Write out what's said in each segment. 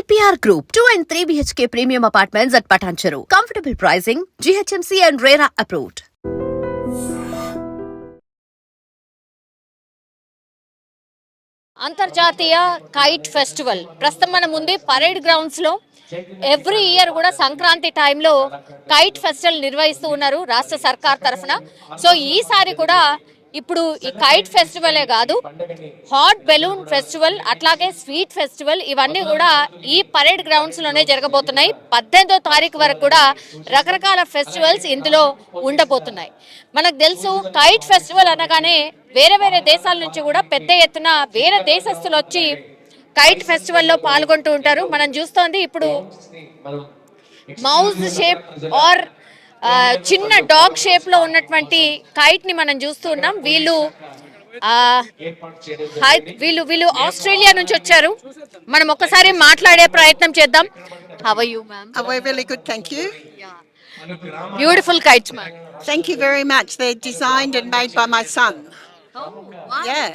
EPR Group, 2 and 3 BHK premium apartments at Patancheru. Comfortable pricing, GHMC and RERA approved. అంతర్జాతీయ kite festival ప్రస్తుతం మన ముందు parade grounds లో every year కూడా సంక్రాంతి టైంలో కైట్ ఫెస్టివల్ నిర్వహిస్తూ ఉన్నారు రాష్ట్ర సర్కార్ తరఫున. సో ఈసారి కూడా ఇప్పుడు ఈ కైట్ ఫెస్టివలే కాదు, హాట్ బెలూన్ ఫెస్టివల్ అట్లాగే స్వీట్ ఫెస్టివల్ ఇవన్నీ కూడా ఈ పరేడ్ గ్రౌండ్స్ లోనే జరగబోతున్నాయి. 18వ తారీఖు వరకు కూడా రకరకాల ఫెస్టివల్స్ ఇందులో ఉండబోతున్నాయి. మనకు తెలుసు కైట్ ఫెస్టివల్ అనగానే వేరే వేరే దేశాల నుంచి కూడా పెద్ద ఎత్తున వేరే దేశస్తులు వచ్చి కైట్ ఫెస్టివల్లో పాల్గొంటూ ఉంటారు. మనం చూస్తోంది ఇప్పుడు మౌజ్ షేప్ ఆర్ చిన్న డాగ్ షేప్ లో ఉన్నటువంటి కైట్ ని మనం చూస్తూ ఉన్నాం. వీళ్ళు ఆస్ట్రేలియా నుంచి వచ్చారు. మనం ఒక్కసారి మాట్లాడే ప్రయత్నం చేద్దాం. How are you ma'am? We're really good, thank you. Beautiful kites ma'am. Thank you very much. They're designed and made by my son. Oh, wow. Yeah.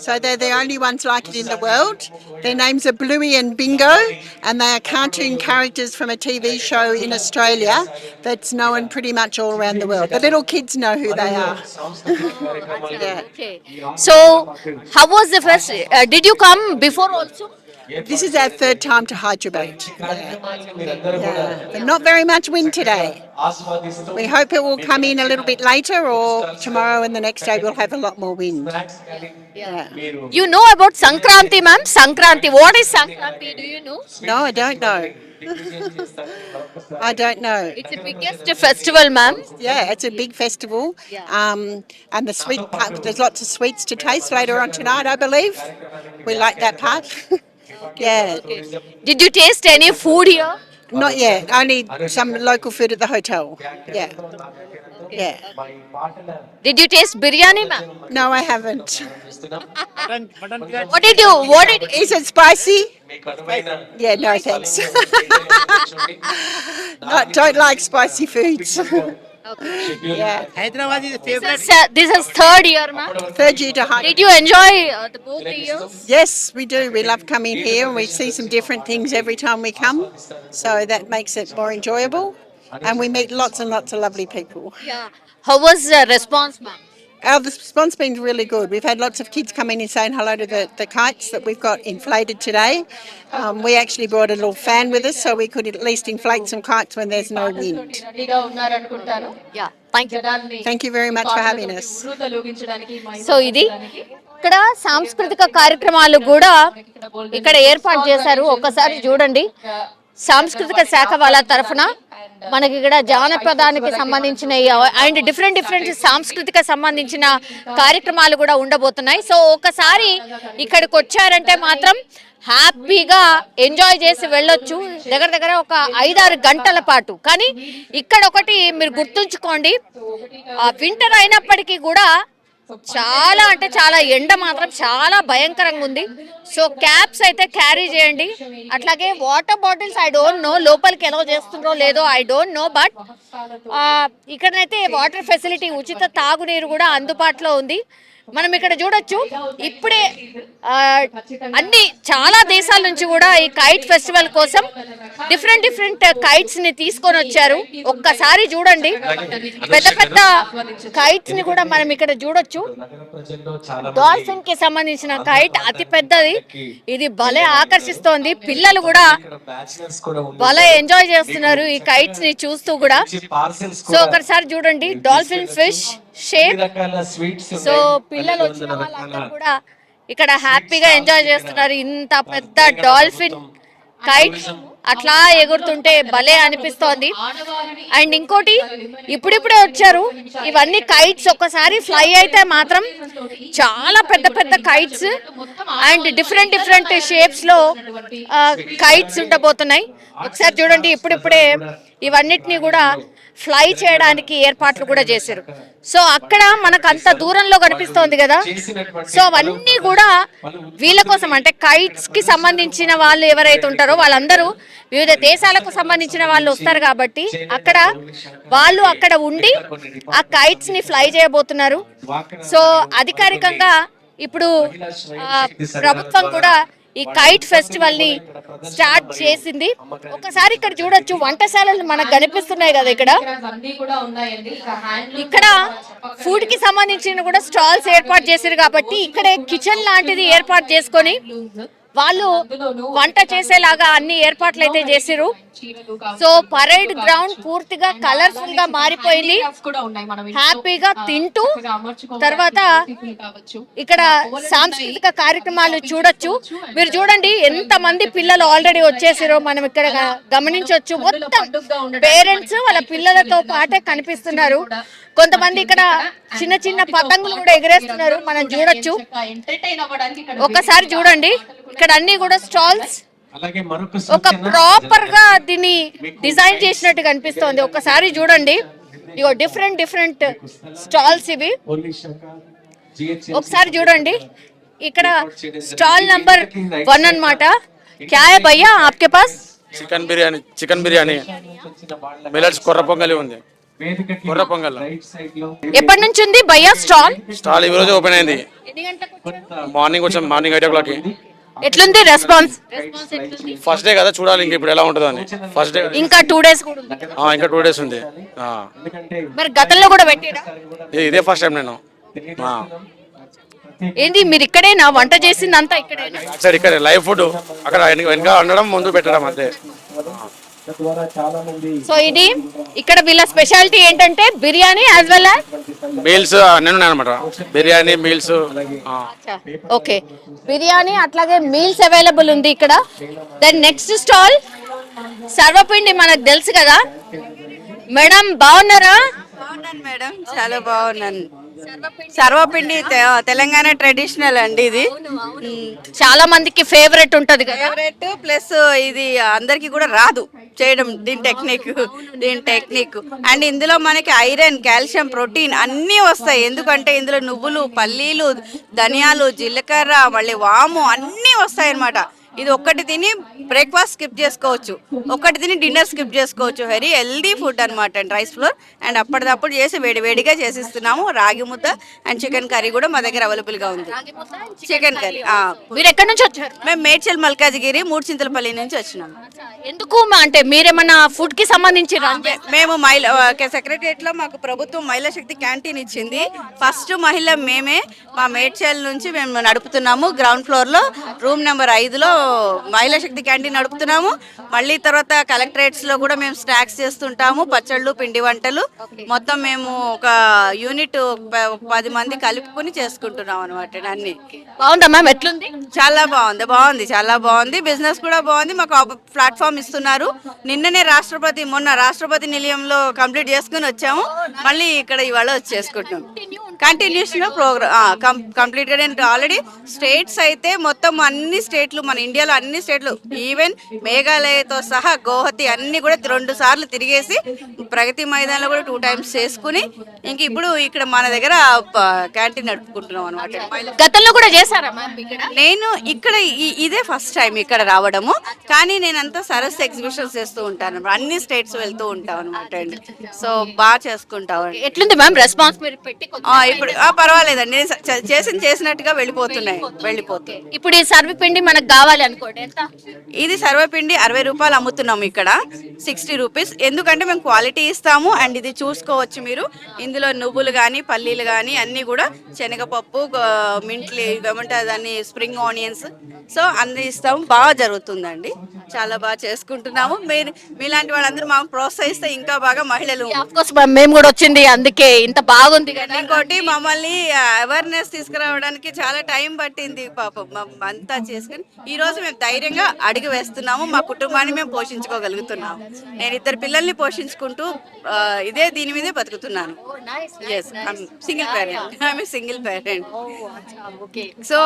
So they're the only ones like it in the world. Their names are Bluey and Bingo, and they are cartoon characters from a TV show in Australia that's known pretty much all around the world. The little kids know who they are. Yeah. Okay. So, how was the first? Did you come before also? This is our third time to Hyderabad. Yeah. But not very much wind today. We hope it will come in a little bit later, or tomorrow and the next day we'll have a lot more wind. Yeah. You know about Sankranti, ma'am? Sankranti. What is Sankranti? Do you know? No, I don't know. I don't know. It's the biggest festival, ma'am. Yeah, it's a big festival. And the sweet part, there's lots of sweets to taste later on tonight, I believe. We like that part. Yeah. Did you taste any food here? Not yet. Only some local food at the hotel. Yeah. Yeah. Did you taste biryani, ma'am? No, I haven't. What did you? Is it spicy? Yeah, no thanks. No, don't like spicy foods. Yeah. Hyderabad is the favorite. This is third year, ma'am. Third year to Hyderabad. Did you enjoy both the years? Yes, we do. We love coming here and we see some different things every time we come. So that makes it more enjoyable. And we meet lots and lots of lovely people. Yeah. How was the response, ma'am? The response been really good. We've had lots of kids come in and saying hello to the kites that we've got inflated today. We actually brought a little fan with us so we could at least inflate some kites when there's no wind. Yeah. Thank you. Thank you very much for having us. So ఇది ఇక్కడ సాంస్కృతిక కార్యక్రమాలు కూడా ఇక్కడ ఏర్పాటు చేశారు. ఒక్కసారి చూడండి, సాంస్కృతిక శాఖ వాళ్ళ తరఫున మనకి ఇక్కడ జానపదానికి సంబంధించిన అండ్ డిఫరెంట్ సాంస్కృతిక సంబంధించిన కార్యక్రమాలు కూడా ఉండబోతున్నాయి. సో ఒకసారి ఇక్కడికి వచ్చారంటే మాత్రం హ్యాపీగా ఎంజాయ్ చేసి వెళ్ళొచ్చు. దగ్గర ఒక 5-6 గంటల పాటు. కానీ ఇక్కడ ఒకటి మీరు గుర్తుంచుకోండి, వింటర్ అయినప్పటికీ కూడా చాలా అంటే చాలా ఎండ మాత్రం చాలా భయంకరంగా ఉంది. సో క్యాప్స్ అయితే క్యారీ చేయండి. అట్లాగే water bottles I don't know లోపలికి ఎలా చేస్తుందో లేదో ఐ డోంట్ నో, బట్ ఇక్కడనైతే వాటర్ ఫెసిలిటీ ఉచిత తాగునీరు కూడా అందుబాటులో ఉంది. మనం ఇక్కడ చూడొచ్చు, ఇప్పుడే అన్ని చాలా దేశాల నుంచి కూడా ఈ కైట్ ఫెస్టివల్ కోసం డిఫరెంట్ కైట్స్ ని తీసుకొని వచ్చారు. ఒక్కసారి చూడండి, పెద్ద కైట్స్ ని కూడా మనం ఇక్కడ చూడొచ్చు. డాల్ఫిన్ కి సంబంధించిన కైట్ అతి పెద్దది. ఇది భలే ఆకర్షిస్తోంది. పిల్లలు కూడా భలే ఎంజాయ్ చేస్తున్నారు ఈ కైట్స్ ని చూస్తూ కూడా. సో ఒకసారి చూడండి, డాల్ఫిన్ ఫిష్ షేప్. సో పిల్లలు వచ్చిన వాళ్ళందరూ కూడా ఇక్కడ హ్యాపీగా ఎంజాయ్ చేస్తున్నారు. ఇంత పెద్ద డాల్ఫిన్ కైట్ అట్లా ఎగురుతుంటే భలే అనిపిస్తోంది. అండ్ ఇంకోటి, ఇప్పుడిప్పుడే వచ్చారు ఇవన్నీ కైట్స్. ఒక్కసారి ఫ్లై అయితే మాత్రం చాలా పెద్ద కైట్స్ అండ్ డిఫరెంట్ షేప్స్ లో కైట్స్ ఉండబోతున్నాయి. ఒకసారి చూడండి, ఇప్పుడిప్పుడే ఇవన్నిటిని కూడా ఫ్లై చేయడానికి ఏర్పాట్లు కూడా చేశారు. సో అక్కడ మనకు అంత దూరంలో కనిపిస్తోంది కదా, సో అవన్నీ కూడా వీళ్ళ కోసం, అంటే కైట్స్ కి సంబంధించిన వాళ్ళు ఎవరైతే ఉంటారో వాళ్ళందరూ వివిధ దేశాలకు సంబంధించిన వాళ్ళు వస్తారు కాబట్టి వాళ్ళు అక్కడ ఉండి ఆ కైట్స్ ని ఫ్లై చేయబోతున్నారు. సో అధికారికంగా ఇప్పుడు ప్రభుత్వం కూడా ఈ కైట్ ఫెస్టివల్ ని స్టార్ట్ చేసింది. ఒకసారి ఇక్కడ చూడొచ్చు, వంటశాలలు మనకు కనిపిస్తున్నాయి కదా ఇక్కడ. ఇక్కడ ఫుడ్ కి సంబంధించిన కూడా స్టాల్స్ ఏర్పాటు చేశారు కాబట్టి ఇక్కడే కిచెన్ లాంటిది ఏర్పాటు చేసుకొని వాళ్ళు వంట చేసేలాగా అన్ని ఏర్పాట్లు అయితే చేసిరు. సో పరేడ్ గ్రౌండ్ పూర్తిగా కలర్ఫుల్ గా మారిపోయింది. హ్యాపీగా తింటూ తర్వాత ఇక్కడ సాంస్కృతిక కార్యక్రమాలు చూడొచ్చు. మీరు చూడండి ఎంత మంది పిల్లలు ఆల్రెడీ వచ్చేసారో మనం ఇక్కడ గమనించవచ్చు. మొత్తం పేరెంట్స్ వాళ్ళ పిల్లలతో పాటే కనిపిస్తున్నారు. కొంతమంది ఇక్కడ చిన్న చిన్న పతంగులు కూడా ఎగరేస్తున్నారు, మనం చూడొచ్చు. ఒక్కసారి చూడండి, ఇక్కడ అన్ని కూడా స్టాల్స్ ఒక ప్రాపర్ గా దీన్ని డిజైన్ చేసినట్టు కనిపిస్తోంది. ఒక్కసారి చూడండి, ఇగో డిఫరెంట్ స్టాల్స్ ఇవి. ఒకసారి చూడండి, ఇక్కడ స్టాల్ నంబర్ 1 అన్నమాట. క్యా హై భయ్యా ఆప్కే పాస్? చికెన్ బిర్యానీ మిల్లెట్స్ కొర్ర పొంగలి ఉంది. కొర్ర పొంగల్ ఎప్పటి నుంచి ఉంది భయ్యా స్టాల్? స్టాల్ ఈ రోజు ఓపెన్ అయింది. మార్నింగ్ వచ్చాం, మార్నింగ్ 8 o'clock. ఎట్లుంది రెస్పాన్స్? ఫస్ట్ డే కదా, చూడాలి ఇంకా ఇప్పుడు ఎలా ఉంటుందో అని. ఫస్ట్ డే ఇంకా 2 days కూడా ఉంది. ఇంకా 2 days ఉంది. మరి గతంలో కూడా పెట్టిరా? ఇదే ఫస్ట్ టైం నేను. ఏంది మీరు ఇక్కడేనా వంట చేసింది అంతా ఇక్కడేనా? సరే ఇక్కడ లైవ్ ఫుడ్ అక్కడ వెనక వండడం, ముందు పెట్టడం అంతే. సో ఇది ఇక్కడ వీళ్ళ స్పెషాలిటీ ఏంటంటే biryani as well as meals అన్నీ ఉన్నాయన్నమాట. బిర్యానీ మీల్స్. ఓకే, బిర్యానీ అట్లాగే మీల్స్ అవైలబుల్ ఉంది ఇక్కడ. దెన్ నెక్స్ట్ స్టాల్ సర్వపిండి, మనకు తెలుసు కదా. మేడం బాగున్నారా? బాగున్నాను మేడం, చాలా బాగున్నాను. సర్వపిండి తెలంగాణ ట్రెడిషనల్ అండి. ఇది చాలా మందికి ఫేవరెట్ ఉంటది కదా. ఫేవరెట్ ప్లస్ ఇది అందరికి కూడా రాదు చేయడం, దీని టెక్నిక్. అండ్ ఇందులో మనకి ఐరన్, కాల్షియం, ప్రోటీన్ అన్నీ వస్తాయి. ఎందుకంటే ఇందులో నువ్వులు, పల్లీలు, ధనియాలు, జీలకర్ర, మళ్ళీ వాము అన్నీ వస్తాయి అన్నమాట. ఇది ఒక్కటి తిని బ్రేక్ఫాస్ట్ స్కిప్ చేసుకోవచ్చు, ఒక్కటి తిని డిన్నర్ స్కిప్ చేసుకోవచ్చు. వెరీ హెల్దీ ఫుడ్ అనమాట. అండ్ రైస్ ఫ్లోర్ అండ్ అప్పటిదప్పుడు చేసి వేడివేడిగా చేసిస్తున్నాము. రాగి ముద్ద అండ్ చికెన్ కర్రీ కూడా మా దగ్గర అవైలబుల్ గా ఉంది. Chicken curry. మీరు ఎక్కడి నుంచి వచ్చారు? మేము మేడ్చల్ మల్కాజిగిరి మూడుచింతలపల్లి నుంచి వచ్చినాము. ఎందుకు అంటే మీరేమన్నా ఫుడ్ కి సంబంధించి మేము సెక్రటరియట్ లో మాకు ప్రభుత్వం మహిళా శక్తి క్యాంటీన్ ఇచ్చింది. ఫస్ట్ మహిళ మేమే. మా మేడ్చల్ నుంచి మేము నడుపుతున్నాము. గ్రౌండ్ ఫ్లోర్ లో రూమ్ నెంబర్ 5లో మహిళా శక్తి క్యాంటీన్ నడుపుతున్నాము. మళ్ళీ తర్వాత కలెక్టరేట్స్ లో కూడా మేము స్నాక్స్ చేస్తుంటాము, పచ్చళ్ళు, పిండి వంటలు. మొత్తం మేము ఒక యూనిట్ 10 మంది కలుపుకుని చేసుకుంటున్నాం అనమాట. అన్ని బాగుందా మ్యామ్? ఎట్లుంది? చాలా బాగుంది, చాలా బాగుంది. బిజినెస్ కూడా బాగుంది. మాకు ప్లాట్ఫామ్ ఇస్తున్నారు. మొన్న రాష్ట్రపతి నిలయంలో కంప్లీట్ చేసుకుని వచ్చాము. మళ్ళీ ఇక్కడ ఇవాళ వచ్చేసుకుంటున్నాం. కంటిన్యూషన్ ప్రోగ్రామ్ కంప్లీట్ గా. నేను ఆల్రెడీ స్టేట్స్ అయితే మొత్తం అన్ని స్టేట్లు, మన ఇండియాలో అన్ని స్టేట్లు, ఈవెన్ మేఘాలయతో సహా గౌహతి అన్ని కూడా 2 సార్లు తిరిగేసి ప్రగతి మైదానంలో కూడా 2 times చేసుకుని ఇంక ఇప్పుడు ఇక్కడ మన దగ్గర క్యాంటీన్ నడుపుకుంటున్నాం అనమాట. గతంలో కూడా చేశారా మ్యామ్ ఇక్కడ? నేను ఇక్కడ ఇదే ఫస్ట్ టైం ఇక్కడ రావడము. కానీ నేనంతా సరస్ ఎగ్జిబిషన్స్ చేస్తూ ఉంటాను, అన్ని స్టేట్స్ వెళ్తూ ఉంటాం అనమాట అండి. సో బాగా చేసుకుంటాం. ఎట్లుంది మ్యామ్ రెస్పాన్స్? మీరు పెట్టి ఇప్పుడు పర్వాలేదండి, చేసినట్టుగా వెళ్ళిపోతున్నాయి. ఇప్పుడు ఈ సర్వపిండి మనకు కావాలి అనుకోండి ఎంత? ఇది సర్వపిండి 60 రూపాయలు అమ్ముతున్నాము, ఇక్కడ 60 రూపీస్. ఎందుకంటే మేము క్వాలిటీ ఇస్తాము. అండ్ ఇది చూసుకోవచ్చు మీరు, ఇందులో నువ్వులు కానీ, పల్లీలు కానీ అన్నీ కూడా, శనగపప్పు, మింట్లు, ఏమంటారు దాన్ని, స్ప్రింగ్ ఆనియన్స్, సో అన్నీ ఇస్తాము. బాగా జరుగుతుందండి, చాలా బాగా చేసుకుంటున్నాము. మీలాంటి వాళ్ళందరూ మాకు ప్రోత్సహిస్తే ఇంకా బాగా మహిళలు. మేము కూడా వచ్చింది అందుకే ఇంత బాగుంది. ఇంకోటి మమ్మల్ని అవేర్నెస్ తీసుకురావడానికి చాలా టైం పట్టింది పాపం. అంతా చేసుకుని ఈ రోజు మేము ధైర్యంగా అడుగు వేస్తున్నాము. మా కుటుంబాన్ని మేము పోషించుకోగలుగుతున్నాము. నేను 2 పిల్లల్ని పోషించుకుంటూ దీని మీదే బతుకుతున్నాను. Single parent. సో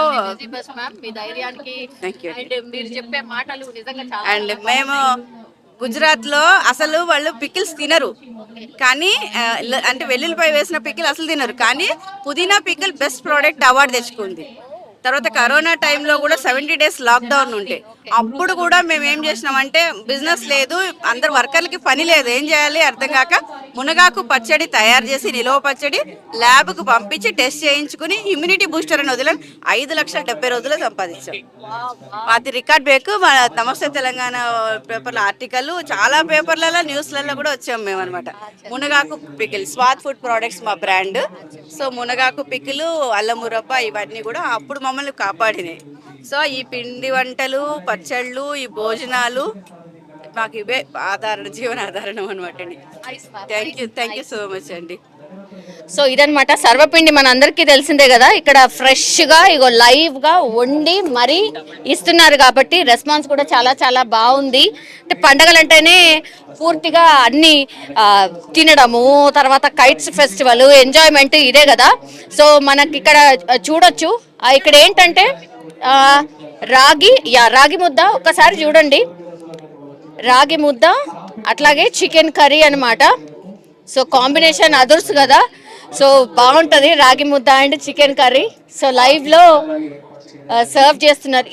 అండ్ మేము గుజరాత్ లో అసలు వాళ్ళు పికిల్స్ తినరు, కానీ అంటే వెల్లుల్లిపాయ వేసిన పికిల్ అసలు తినరు, కానీ పుదీనా పికిల్ బెస్ట్ ప్రోడక్ట్ అవార్డు తెచ్చుకుంది. తర్వాత కరోనా టైంలో కూడా 70 days లాక్డౌన్ ఉంటే అప్పుడు కూడా మేము ఏం చేసినామంటే బిజినెస్ లేదు, అందరు వర్కర్లకి పని లేదు, ఏం చేయాలి అర్థం కాక మునగాకు పచ్చడి తయారు చేసి నిలువ పచ్చడి ల్యాబ్కు పంపించి టెస్ట్ చేయించుకుని ఇమ్యూనిటీ బూస్టర్ అని వదిలేం 5,70,000 రోజులు సంపాదించాం. అది రికార్డ్ బేక్ మన నమస్తే తెలంగాణ పేపర్ల ఆర్టికల్, చాలా పేపర్లలో న్యూస్లలో కూడా వచ్చాం మేము అనమాట. మునగాకు పికిల్ స్వాద్ ఫుడ్ ప్రోడక్ట్స్ మా బ్రాండ్. సో మునగాకు పికిలు, అల్లం మురబ్బ ఇవన్నీ కూడా అప్పుడు మమ్మల్ని కాపాడినాయి. సో ఈ పిండి వంటలు, పచ్చళ్ళు, ఈ భోజనాలు మాకు ఇవే జీవనాధారణం అనమాట అండి. థ్యాంక్ యూ సో మచ్ అండి. సో ఇదనమాట సర్వపిండి, మన అందరికీ తెలిసిందే కదా. ఇక్కడ ఫ్రెష్గా ఇగో లైవ్గా వండి మరీ ఇస్తున్నారు కాబట్టి రెస్పాన్స్ కూడా చాలా చాలా బాగుంది. అంటే పండగలంటేనే పూర్తిగా అన్ని తినడము, తర్వాత కైట్స్ ఫెస్టివల్, ఎంజాయ్మెంట్ ఇదే కదా. సో మనకి ఇక్కడ చూడొచ్చు, ఇక్కడ ఏంటంటే రాగి ముద్ద, ఒక్కసారి చూడండి, రాగి ముద్ద అట్లాగే చికెన్ కర్రీ అన్నమాట. సో కాంబినేషన్ అదుర్స్ కదా, సో బాగుంటుంది రాగి ముద్ద అండ్ చికెన్ కర్రీ. సో లైవ్లో సర్వ్ చేస్తున్నారు.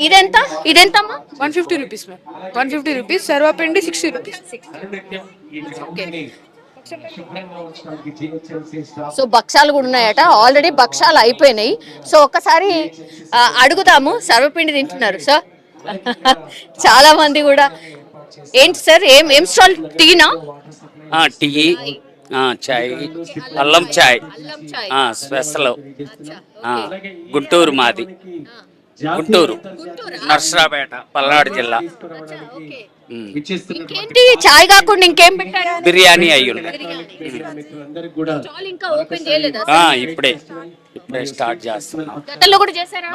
ఇదెంతమ్మా? 150 రూపీస్ మ్యామ్, 150 రూపీస్. సర్వపిండి 60 రూపీస్. సో భక్షాలు కూడా ఉన్నాయట, ఆల్రెడీ భక్షాలు అయిపోయినాయి. సో ఒక్కసారి అడుగుదాము, సర్వపిండి తింటున్నారు సార్ చాలా మంది కూడా. ఏంటి సార్, ఏం స్టాల్? టీనా? టీ, చాయ్, అల్లం చాయ్ స్పెషల్. గుంటూరు మాది, గుంటూరు నర్సరాపేట, పల్నాడు జిల్లా. ఇంకేంటి చాయ్ కాకుండా ఇంకేం పెట్టారు? బిర్యానీ అయ్యి ఇప్పుడే స్టార్ట్ చేస్తున్నాం. గతంలో కూడా చేశారా?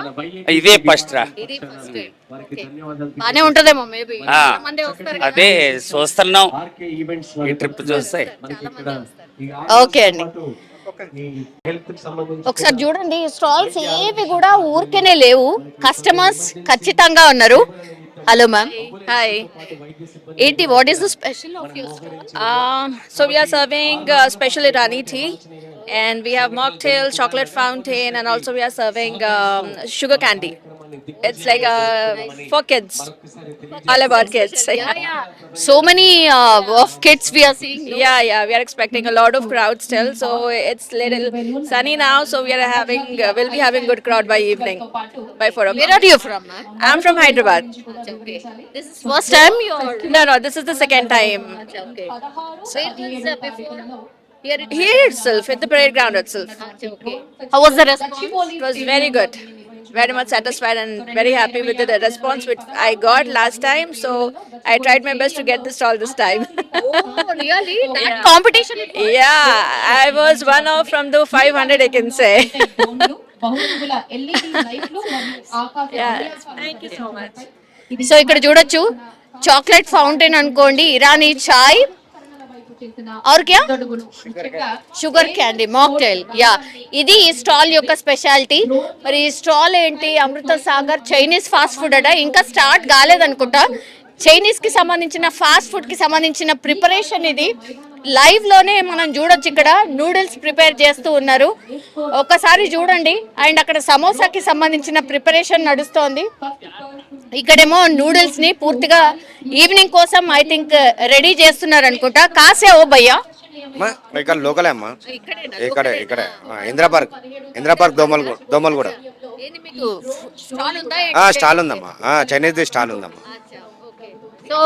ఇదే ఫస్ట్ రా. బానే ఉంటదేమో మేబీ. అదే చూస్తున్నాం, ఈ ట్రిప్ చూస్తే. ఓకే అండి, ఒకసారి చూడండి, స్టాల్స్ ఏవి కూడా ఊరికేనే లేవు, కస్టమర్స్ ఖచ్చితంగా ఉన్నారు. Hello ma'am. Hi. ఏంటి, what is the special of your stall? So we are serving special Irani tea, and we have mocktail, chocolate fountain, and also we are serving sugar candy. It's like for kids, all about kids. So many of kids we are seeing. Yeah, we are expecting a lot of crowd still. So it's little sunny now, so we'll be having good crowd by evening, by 4 o'clock. Where are you from, ma'am? I'm from Hyderabad. This is first time you are? No, this is the second time. Okay. So it is before. Here itself, at the parade ground itself. How was the response? It was very good. Very much satisfied and very happy with the response which I got last time. So I tried my best to get this stall this time. Oh, really? That competition? Yeah, I was one of from the 500, I can say. Yeah, thank you so much. So ఇక్కడ చూడొచ్చు, chocolate fountain అనుకోండి, ఇరానీ చాయ్, और क्या sugar candy, mocktail. Yeah, ఇది ఈ stall యొక్క speciality. మరి ఈ స్టాల్ ఏంటి, అమృత సాగర్ చైనీస్ ఫాస్ట్ ఫుడ్ అట, ఇంకా స్టార్ట్ కాలేదనుకుంటా. చైనీస్ కి సంబంధించిన ఫాస్ట్ ఫుడ్ కి సంబంధించిన ప్రిపరేషన్ ఇది లైవ్ లోనే మనం చూడొచ్చు. ఇక్కడ నూడిల్స్ ప్రిపేర్ చేస్తూ ఉన్నారు, ఒక్కసారి చూడండి. అండ్ అక్కడ సమోసాకి సంబంధించిన ప్రిపరేషన్ నడుస్తోంది. ఇక్కడేమో నూడిల్స్ ని పూర్తిగా ఈవినింగ్ కోసం ఐ థింక్ రెడీ చేస్తున్నారు అనుకుంటా. కాసే ఓ భయ్యా, ఇక్కడ లోకలే అమ్మా, ఇక్కడే ఇందిరా పార్క్ దోమలు కూడా స్టాల్ ఉందమ్మా, చైనీస్ స్టాల్ ఉందమ్మా. సో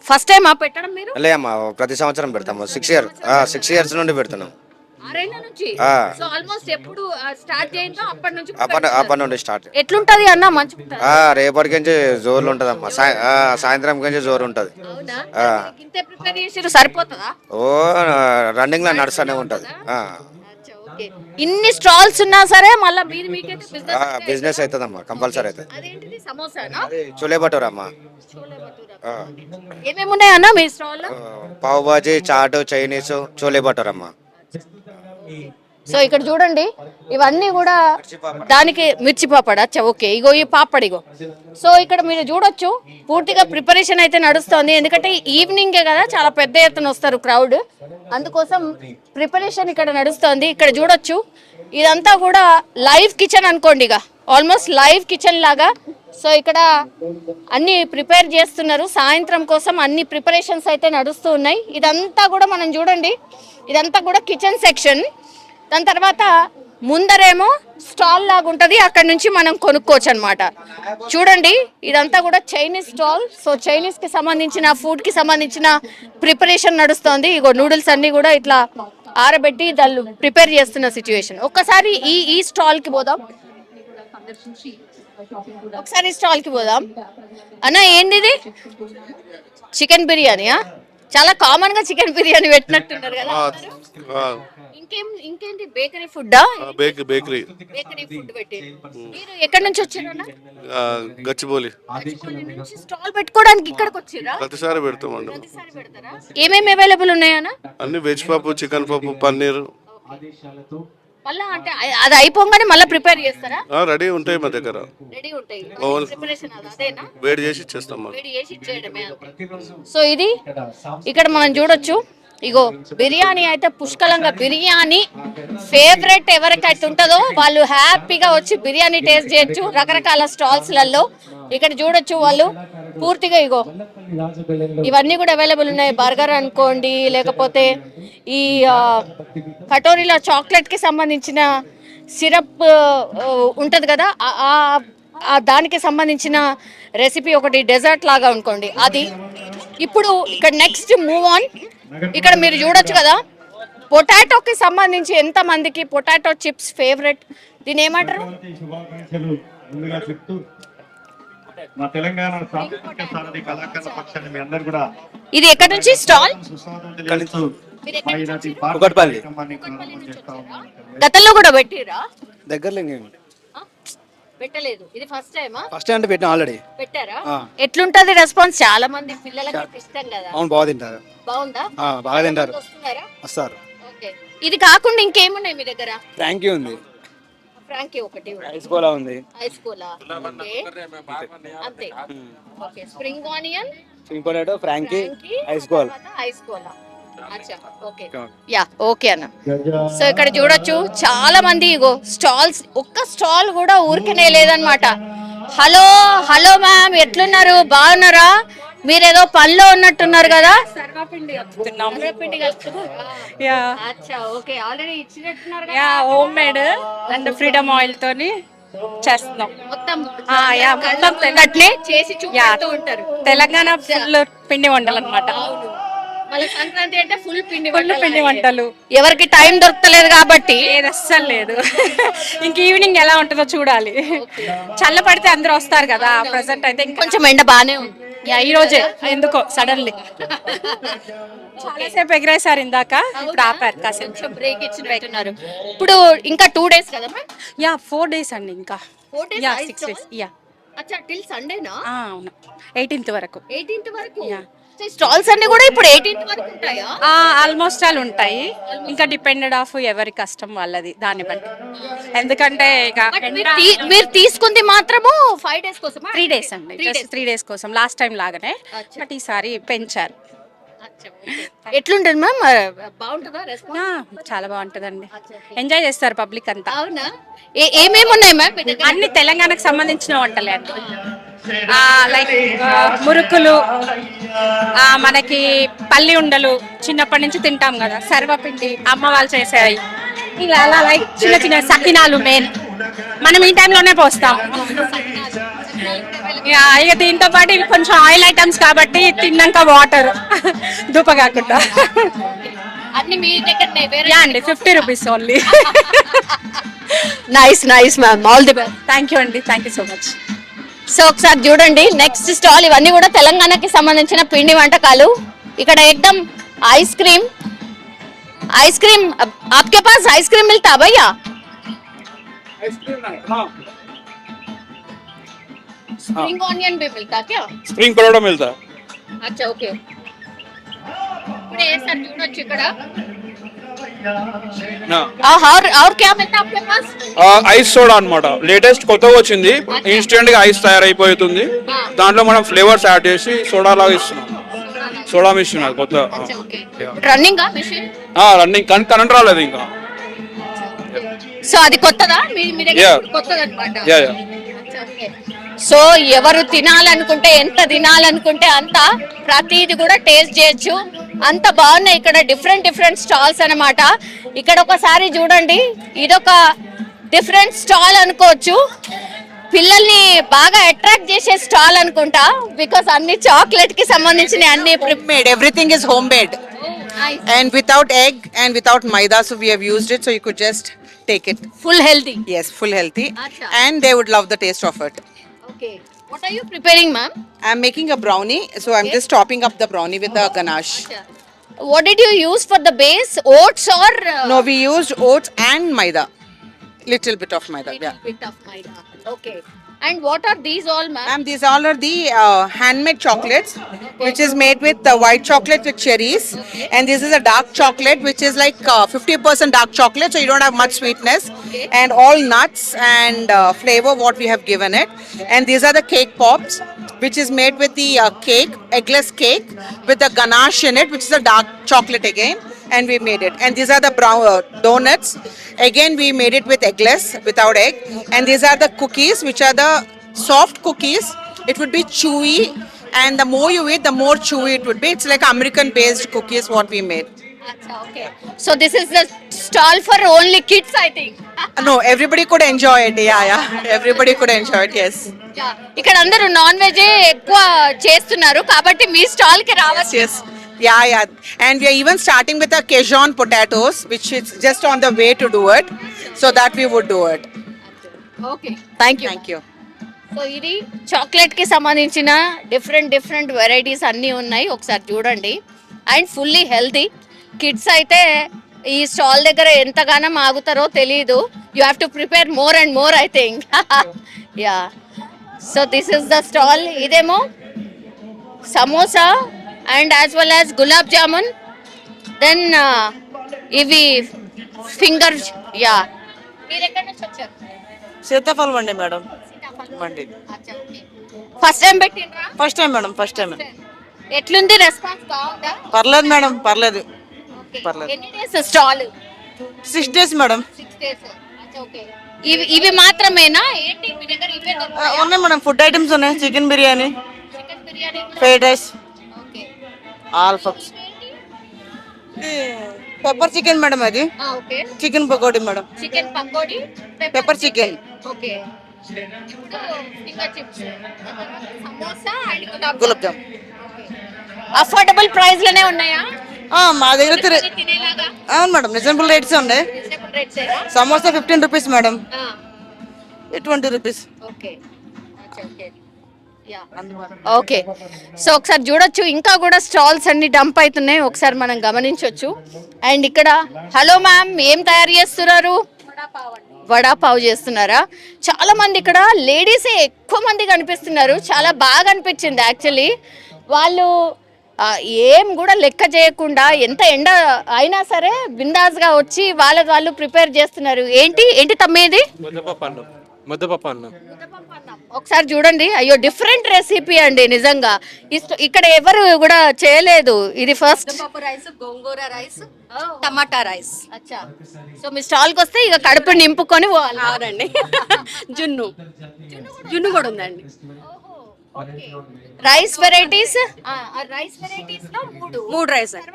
ఫస్ట్ టైం పెట్టడం మీరు? లేమ్మా, ప్రతి సంవత్సరం పెడతాము. 6 years నుండి పెడుతున్నాం. సో ఆల్మోస్ట్ ఎప్పుడు స్టార్ట్ చేయండి? అప్పటి నుండి స్టార్ట్. ఎట్లుంటది అన్న, మంచిగా? రేపటి నుంచి జోర్లు ఉంటదమ్మా, సాయంత్రం నుంచి జోరు ఉంటది. సరిపోతుందా? ఓ రన్నింగ్ లో నడుస్తూనే ఉంటది. ఇన్ని స్టాల్స్ ఉన్నా సరే మళ్ళీ బిజినెస్ అవుతుందమ్మా, కంపల్సరీ అవుతుంది. అదేంటిది, సమోసానా? చోలే భటూరా అమ్మా. ఏమేమి ఉన్నాయన్నా మీ స్టాల్ లో? పావ్ బాజీ, చాట్, చైనీస్, చోలే భటూరా అమ్మా. సో ఇక్కడ చూడండి, ఇవన్నీ కూడా దానికి మిర్చి పాపడ. ఓకే, ఇగో ఈ పాపడ్ ఇగో. సో ఇక్కడ మీరు చూడొచ్చు, పూర్తిగా ప్రిపరేషన్ అయితే నడుస్తోంది. ఎందుకంటే ఈవినింగే కదా, చాలా పెద్ద ఎత్తున వస్తారు క్రౌడ్, అందుకోసం ప్రిపరేషన్ ఇక్కడ నడుస్తోంది. ఇక్కడ చూడొచ్చు, ఇదంతా కూడా లైవ్ కిచెన్ అనుకోండి, ఇక ఆల్మోస్ట్ లైవ్ కిచెన్ లాగా సో ఇక్కడ అన్ని ప్రిపేర్ చేస్తున్నారు సాయంత్రం కోసం, అన్ని ప్రిపరేషన్స్ అయితే నడుస్తూ ఉన్నాయి. ఇదంతా కూడా మనం చూడండి, ఇదంతా కూడా కిచెన్ సెక్షన్. దాని తర్వాత ముందరేమో స్టాల్ లాగా ఉంటుంది, అక్కడ నుంచి మనం కొనుక్కోవచ్చు అనమాట. చూడండి ఇదంతా కూడా చైనీస్ స్టాల్. సో చైనీస్ కి సంబంధించిన ఫుడ్ కి సంబంధించిన ప్రిపరేషన్ నడుస్తోంది. ఇగో నూడిల్స్ అన్ని కూడా ఇట్లా ఆరబెట్టి దాన్ని ప్రిపేర్ చేస్తున్న సిచ్యువేషన్. ఒక్కసారి ఈ స్టాల్ కి పోదాం, ఒకసారి స్టాల్ కి పోదాం. అన్న ఏంది ఇది? చికెన్ బిర్యానీయా? చాలా కామన్ గా చికెన్ బిర్యానీ పెట్టినట్టున్నారు కదా. ఇంకేంటి బేకరీ ఫుడ్డా? బేకరీ ఫుడ్ పెట్టి. మీరు ఎక్కడి నుంచి వచ్చారన్నా? గచ్చిబౌలి స్టాల్ పెట్టుకోవడానికి ఇక్కడికి వచ్చారా? ప్రతిసారి పెడతామండి. ఏమేమి అవైలబుల్ ఉన్నాయన్నా? అన్ని వెజ్ పప్పు, చికెన్ పప్పు, పన్నీర్ మళ్ళా అంటే అది అయిపోగానే మళ్ళీ ప్రిపేర్ చేస్తారా? రెడీ ఉంటాయి మా దగ్గర. రెడీ ఉంటాయి. ప్రిపరేషన్ అదేనా? వేడి చేసి ఇచ్చేస్తాం. వేడి చేసి ఇచ్చేయడమే. సో ఇది ఇక్కడ మనం చూడొచ్చు. ఇగో బిర్యానీ అయితే పుష్కలంగా, బిర్యానీ ఫేవరెట్ ఎవరికైతే ఉంటుందో వాళ్ళు హ్యాపీగా వచ్చి బిర్యానీ టేస్ట్ చేయొచ్చు రకరకాల స్టాల్స్లలో. ఇక్కడ చూడొచ్చు వాళ్ళు పూర్తిగా ఇగో ఇవన్నీ కూడా అవైలబుల్ ఉన్నాయి. బర్గర్ అనుకోండి, లేకపోతే ఈ కటోరీలో చాక్లెట్ కి సంబంధించిన సిరప్ ఉంటది కదా, దానికి సంబంధించిన రెసిపీ ఒకటి, డెజర్ట్ లాగా అనుకోండి అది. ఇప్పుడు ఇక్కడ నెక్స్ట్ మూవ్ ఆన్. ఇక్కడ మీరు చూడొచ్చు కదా, పొటాటోకి సంబంధించి ఎంత మందికి పొటాటో చిప్స్ ఫేవరెట్. దీని ఏమంటారు? ఇది ఎక్కడి నుంచి స్టాల్? గతంలో కూడా పెట్టిరా? దగ్గరలో పెట్టలేదు. ఇది ఫస్ట్ టైమా? ఫస్ట్ టైం అంటే పెట్టిన ఆల్రెడీ. పెట్టారా? ఎట్లుంటది రెస్పాన్స్? చాలా మంది పిల్లలకి ఇష్టం కదా. అవును, బాగా తింటారు. బాగుందా? బాగా తింటారు. వస్తున్నారా? వస్తారు. ఓకే. ఇది కాకుండా ఇంకేమున్నాయి మీ దగ్గర? ఫ్రాంకీ ఉంది, ఫ్రాంకీ ఒకటి, ఐస్ కోలా ఉంది. Ice cola. ఓకే. అంతే. Okay. Spring onion, spring potato, Frankie, ice cola. Ice cola. అచ్చా. ఓకే. యా, ఓకే అన్న. సో ఇక్కడ చూడొచ్చు చాలా మంది ఇగో స్టాల్స్, ఒక్క స్టాల్ కూడా ఊరికనే లేదనమాట. హలో హలో మ్యామ్, ఎట్లున్నారు? బాగున్నారా? మీరేదో పనిలో ఉన్నట్టున్నారు కదా. Home made and freedom oil తోని చేస్తున్నాం. తెలంగాణ ఫుల్ పిండి వంటలు అనమాట. సంక్రాంతి అంటే ఫుల్ పిండి వంటలు. ఎవరికి టైం దొరకలేదు కాబట్టి అస్సలు లేదు. ఇంక ఈవినింగ్ ఎలా ఉంటుందో చూడాలి. చల్ల పడితే అందరూ వస్తారు కదా. ప్రెసెంట్ అయితే కొంచెం ఎండ బానే ఉంది. ఈ రోజే ఎందుకో సడన్లీ చాలాసేపు ఎగరేసారు ఇందాక, ఇప్పుడు ఆపారు కాసేపు బ్రేక్ ఇచ్చినట్టున్నారు. ఇప్పుడు ఇంకా 2 days కదా? 4 days అండి. ఇంకా 6 days. అచ్చా, టిల్ సండేనా? అవును, 18th వరకు. 18th వరకు స్టాల్స్ అన్ని కూడా ఇప్పుడు 18th వరకు ఉంటాయా? ఆల్మోస్ట్ ఆల్ ఉంటాయి. ఇంకా డిపెండెడ్ ఆఫ్ ఎవరి కష్టం వాళ్ళది, దాన్ని బట్టి. ఎందుకంటే మీరు తీసుకుంది మాత్రము 5 days కోసం? 3 days అండి. 3 days కోసం. లాస్ట్ టైం లాగానే, బట్ ఈసారి పెంచారు. ఎట్లుంటది మ్యామ్? బాగుంటుందా? చాలా బాగుంటదండి. ఎంజాయ్ చేస్తారు పబ్లిక్ అంతా. అవునా? ఏమేమి ఉన్నాయి మ్యామ్? అన్ని తెలంగాణకు సంబంధించిన వంటలే అండి. లైక్ మురుకులు, మనకి పల్లి ఉండలు చిన్నప్పటి నుంచి తింటాం కదా, సర్వపిండి అమ్మ వాళ్ళు చేసేవి, ఇలా అలా లైక్ చిన్న చిన్న సకినాలు మెయిన్ మనం ఈ టైంలోనే పోస్తాం. ఇక దీంతో పాటు ఇవి కొంచెం ఆయిల్ ఐటమ్స్ కాబట్టి తిన్నాక వాటర్ దూప కాకుండా. అన్ని మీ దగ్గర అండి, 50 rupees only. Nice nice ma'am, all the best. Thank you అండి, thank you so much. So ఒకసారి చూడండి నెక్స్ట్ స్టాల్. ఇవన్నీ కూడా తెలంగాణకి సంబంధించిన పిండి వంటకాలు. ఇక్కడ एकदम ఐస్ క్రీమ్. ఐస్ క్రీమ్ आपके पास आइसक्रीम मिलता है भैया? स्प्रिंग ऑनियन भी मिलता क्या? स्प्रिंग परोटा मिलता है. अच्छा, ओके. ఇప్పుడు ఏ సార్ చూడొచ్చు ఇక్కడ. और क्या मिलता है आपके पास? ఐస్ సోడా అన్నమాట. లేటెస్ట్ కొత్తగా వచ్చింది. ఇన్స్టెంట్ గా ఐస్ తయారైపోతుంది. దాంట్లో మనం ఫ్లేవర్స్ యాడ్ చేసి సోడా లాగా ఇస్తున్నాం. సోడా మిషన్ అది కొత్త. Running machine? రన్నింగ్, కానీ కరెంట్ రాలేదు ఇంకా. సో అది కొత్తదా మీ దగ్గర Yeah. ఇప్పుడు కొత్తదన్నమాట. యా యా సో ఎవరు తినాలనుకుంటే ఎంత తినాలనుకుంటే అంత ప్రతిది కూడా టేస్ట్ చేయొచ్చు. అంత బాగున్నాయి ఇక్కడ డిఫరెంట్ స్టాల్స్ అన్నమాట. ఇక్కడ ఒకసారి చూడండి, ఇదొక డిఫరెంట్ స్టాల్ అనుకోవచ్చు. పిల్లల్ని బాగా అట్రాక్ట్ చేసే స్టాల్ అనుకుంటా, బికాస్ అన్ని చాక్లెట్ కి సంబంధించిన అన్ని Made everything is homemade and without egg and without maida, so we have used it, so you could just take it. Full healthy. Yes, full healthy, Acha. and they would love the taste of it. Okay, what are you preparing ma'am? I'm making a brownie, so I'm just topping up the brownie with the ganache. What did you use for the base? Oats or No, we used oats and maida, little bit of maida. Yeah. bit of maida? Okay. And what are these all, ma'am? Ma'am, these all are the handmade chocolates, which is made with the white chocolate with cherries, and this is a dark chocolate, which is like 50% dark chocolate, so you don't have much sweetness, and all nuts and flavor what we have given it. And these are the cake pops, which is made with the cake, eggless cake, with the ganache in it, which is a dark chocolate again, and we made it. And these are the brown donuts. Again, we made it with eggless, without egg. And these are the cookies, which are the soft cookies. It would be chewy, and the more you eat, the more chewy it would be. It's like American-based cookies what we made. Acha, okay. So this is the stall for only kids, I think. No, everybody could enjoy it. Yeah. Everybody could enjoy it. Yes. Yeah. ఇక్కడ అందరూ non veg ఎక్కువ చేస్తున్నారు కాబట్టి మీ stall కి రావచ్చు. Yes. Yeah. And we are even starting with the Cajun potatoes, which is just on the way to do it, so that we would do it. Okay, thank you. Thank you. So ఇది chocolate కి సంబంధించిన different varieties అన్నీ ఉన్నాయి, ఒకసారి చూడండి. And fully healthy. Kids అయితే ఈ stall దగ్గర ఎంతగానో ఆగుతారో తెలియదు. You have to prepare more and more, I think. Yeah. So this is the stall. ఇదేమో samosa and as well as gulab jamun, then ఇవి ఫింగర్. యా. మీరు ఎక్కడి నుంచి వచ్చారు? సీతాఫలం అండి మేడం. మండి. ఫస్ట్ టైం పెట్టిండ్రా? First time madam, first time. ఎట్లుంది రెస్పాన్స్? బాగుందా? పర్లేదు మేడం, పర్లేదు. పర్లేదు. ఎన్ని days stall? 6 days madam. 6 days. Okay. ఇవి మాత్రమేనా? ఏంటి మీ దగ్గర ఇవే దొరుకుతాయా? ఉన్నాయి మేడం, ఫుడ్ ఐటమ్స్ ఉన్నాయి. Chicken biryani, chicken biryani, fried rice, okay. All foods. Pepper chicken madam, అది okay. Chicken pakoda madam. Chicken pakoda, pepper chicken. Okay. Finger chips, samosa and gulab jam. Affordable price లోనే ఉన్నాయా? మా దగ్గర తినేలాగా అవును మేడం, రీజనబుల్ రేట్స్ ఉన్నాయి. రీజనబుల్ రేట్స్ ఏనా? Samosa 15 rupees madam, 20 rupees. Okay. Okay. So ఒకసారి చూడొచ్చు, ఇంకా కూడా స్టాల్స్ అన్ని డంప్ అవుతున్నాయి, ఒకసారి మనం గమనించవచ్చు. అండ్ ఇక్కడ హలో మ్యామ్, ఏం తయారు చేస్తున్నారు? వడాపావ్ చేస్తున్నారా? చాలా మంది ఇక్కడ లేడీసే ఎక్కువ మంది కనిపిస్తున్నారు. చాలా బాగా అనిపించింది యాక్చువల్లీ. వాళ్ళు ఏం కూడా లెక్క చేయకుండా ఎంత ఎండ అయినా సరే బిందాస్గా వచ్చి వాళ్ళు ప్రిపేర్ చేస్తున్నారు. ఏంటి తమ్మేది? ముద్దపప్పు అన్నం. ఒకసారి చూడండి. అయ్యో, డిఫరెంట్ రెసిపీ అండి నిజంగా. ఇక్కడ ఎవరు కూడా చేయలేదు, ఇది ఫస్ట్. రైస్, గోంగూర రైస్, టమాటా రైస్. అచ్చా. సో మీ స్టాల్కి వస్తే ఇక కడుపు నింపుకొని పోవాలి. అవునండి. జున్ను కూడా ఉందండి. రైస్ వెరైటీస్ లో మూడు రైస్ అండి.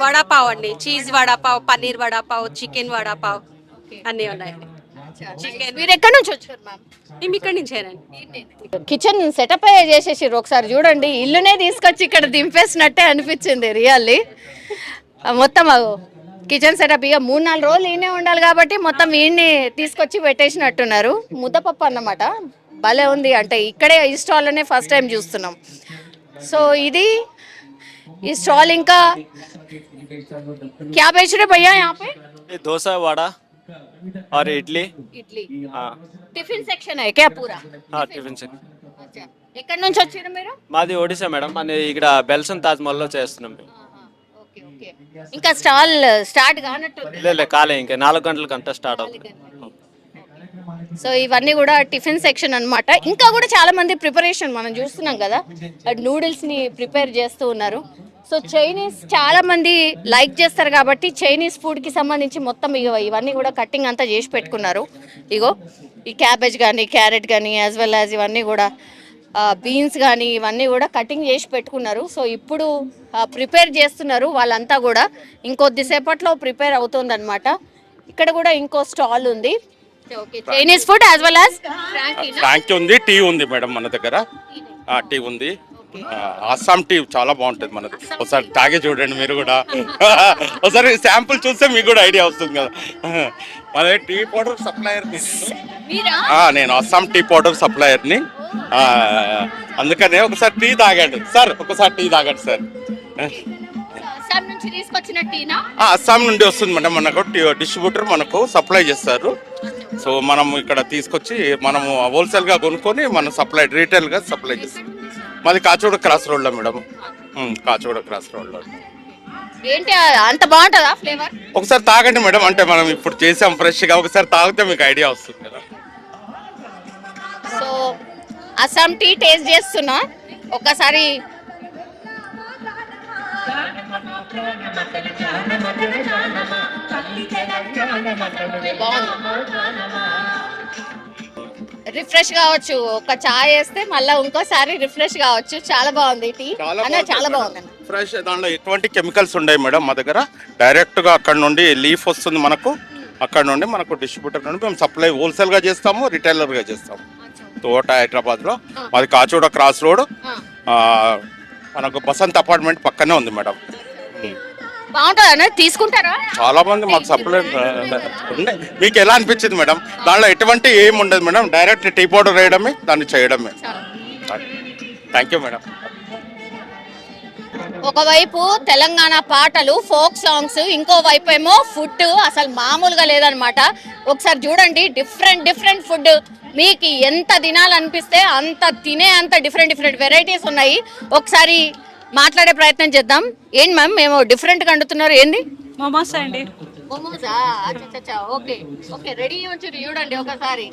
వడాపావ్ అండి, చీజ్ వడాపావ్, పన్నీర్ వడాపావ్, చికెన్ వడాపావ్ అన్నీ ఉన్నాయండి. చికెన్. మీరు ఎక్కడి నుంచి వచ్చారు మ్యామ్? మేము ఇక్కడి నుంచేనండి. కిచెన్ సెటప్ అయ్యే చేసేసారు. ఒకసారి చూడండి, ఇల్లునే తీసుకొచ్చి ఇక్కడ దింపేసినట్టే అనిపించింది రియల్లీ. మొత్తం కిచెన్ సెటప్ ఇక 3-4 రోజులు ఈయనే ఉండాలి కాబట్టి మొత్తం ఈయన్ని తీసుకొచ్చి పెట్టేసినట్టున్నారు. ముద్దపప్పు అన్నమాట. భలే ఉంది. అంటే ఇక్కడే ఈ స్టాల్లోనే ఫస్ట్ టైం చూస్తున్నాం. సో ఇది ఈ స్టాల్. ఇంకా క్యా బేచ్ రే భయ్యా యహాं पे? దోశ, వడ और इडली. టిఫిన్ సెక్షన్ है क्या पूरा? Tiffin section. అచ్చా. ఎక్కడి నుంచి వచ్చారు మీరు? మాది ఒడిశా మేడం. మన ఇక్కడ బెల్సన్ తాజ్ మహల్ లో చేస్తున్నాం మేము. ఓకే. ఇంకా స్టాల్ స్టార్ట్ కానట్టు? లేదు, కాలే, ఇంకా 4 గంటలకంతా స్టార్ట్ అవుతుంది. సో ఇవన్నీ కూడా టిఫిన్ సెక్షన్ అన్నమాట. ఇంకా కూడా చాలా మంది ప్రిపరేషన్ మనం చూస్తున్నాం కదా, నూడిల్స్ ని ప్రిపేర్ చేస్తూ ఉన్నారు. సో చైనీస్ చాలా మంది లైక్ చేస్తారు కాబట్టి చైనీస్ ఫుడ్ కి సంబంధించి మొత్తం ఇవన్నీ కూడా కట్టింగ్ అంతా చేసి పెట్టుకున్నారు. ఇగో ఈ క్యాబేజ్ కానీ, క్యారెట్ కానీ, యాజ్ వెల్ యాజ్ ఇవన్నీ కూడా బీన్స్ కానీ ఇవన్నీ కూడా కటింగ్ చేసి పెట్టుకున్నారు. సో ఇప్పుడు ప్రిపేర్ చేస్తున్నారు వాళ్ళంతా కూడా. ఇంకొద్దిసేపట్లో ప్రిపేర్ అవుతుంది అనమాట. ఇక్కడ కూడా ఇంకో స్టాల్ ఉంది. Chinese food as well as Frankie ఉంది, టీ ఉంది మేడం మన దగ్గర. టీ ఉంది, అస్సాం టీ చాలా బాగుంటుంది మనది. ఒకసారి తాగే చూడండి మీరు కూడా. ఒకసారి శాంపుల్ చూస్తే మీకు కూడా ఐడియా వస్తుంది కదా. మన టీ పౌడర్ సప్లయర్ నేను అస్సాం టీ పౌడర్ సప్లయర్ని. అందుకనే ఒకసారి టీ తాగాడు సార్, ఒకసారి టీ తాగాడు సార్. అస్సాం నుండి వస్తుంది మేడం, మనకు డిస్ట్రిబ్యూటర్ మనకు సప్లై చేస్తారు. సో మనం ఇక్కడ తీసుకొచ్చి మనము హోల్సేల్గా కొనుక్కొని మనం సప్లై రీటైల్గా సప్లై చేస్తాం. మాది కాచిగూడ క్రాస్ రోడ్లో మేడం, కాచిగూడ క్రాస్ రోడ్లో. ఏంటి అంత బాగుంటుందా ఫ్లేవర్? ఒకసారి తాగండి మేడం, అంటే మనం ఇప్పుడు చేసాం ఫ్రెష్గా, ఒకసారి తాగితే మీకు ఐడియా వస్తుంది కదా. సో అస్సాం టీ టేస్ట్ చేస్తున్నా ఒకసారి. రిఫ్రెష్ కావచ్చు, ఒక చాయ్ వేస్తే మళ్ళీ ఇంకోసారి రిఫ్రెష్ కావచ్చు. చాలా బాగుంది టీ అన్న, చాలా బాగుంది. ఫ్రెష్, దాంట్లో ఎటువంటి కెమికల్స్ ఉన్నాయి మేడం మా దగ్గర. డైరెక్ట్గా అక్కడ నుండి లీఫ్ వస్తుంది మనకు, అక్కడ నుండి మనకు డిస్ట్రిబ్యూటర్ నుండి మేము సప్లై హోల్సేల్గా చేస్తాము, రిటైలర్గా చేస్తాము. తోట హైదరాబాద్లో, మాది కాచిగూడ క్రాస్ రోడ్, మనకు బసంత్ అపార్ట్మెంట్ పక్కనే ఉంది మేడం. బాగుంటుందా, తీసుకుంటారా? చాలా మంది మాకు సప్లై ఉన్నాయి. మీకు ఎలా అనిపించింది మేడం? దాంట్లో ఎటువంటి ఏమి ఉండదు మేడం, డైరెక్ట్ టీ పౌడర్ వేయడమే, దాన్ని చేయడమే. Thank you madam. ఒకవైపు తెలంగాణ పాటలు, ఫోక్ సాంగ్స్, ఇంకో వైపు ఏమో ఫుడ్ అసలు మామూలుగా లేదనమాట. ఒకసారి చూడండి, డిఫరెంట్ ఫుడ్. మీకు ఎంత తినాలనిపిస్తే అంత తినే అంత డిఫరెంట్ వెరైటీస్ ఉన్నాయి. ఒకసారి మాట్లాడే ప్రయత్నం చేద్దాం. ఏంటి మ్యామ్, మేము డిఫరెంట్గా వండుతున్నారు, ఏంది? మోమోస్ అండి. మోమోసా? ఓకే ఓకే, రెడీ వచ్చి చూడండి ఒకసారి.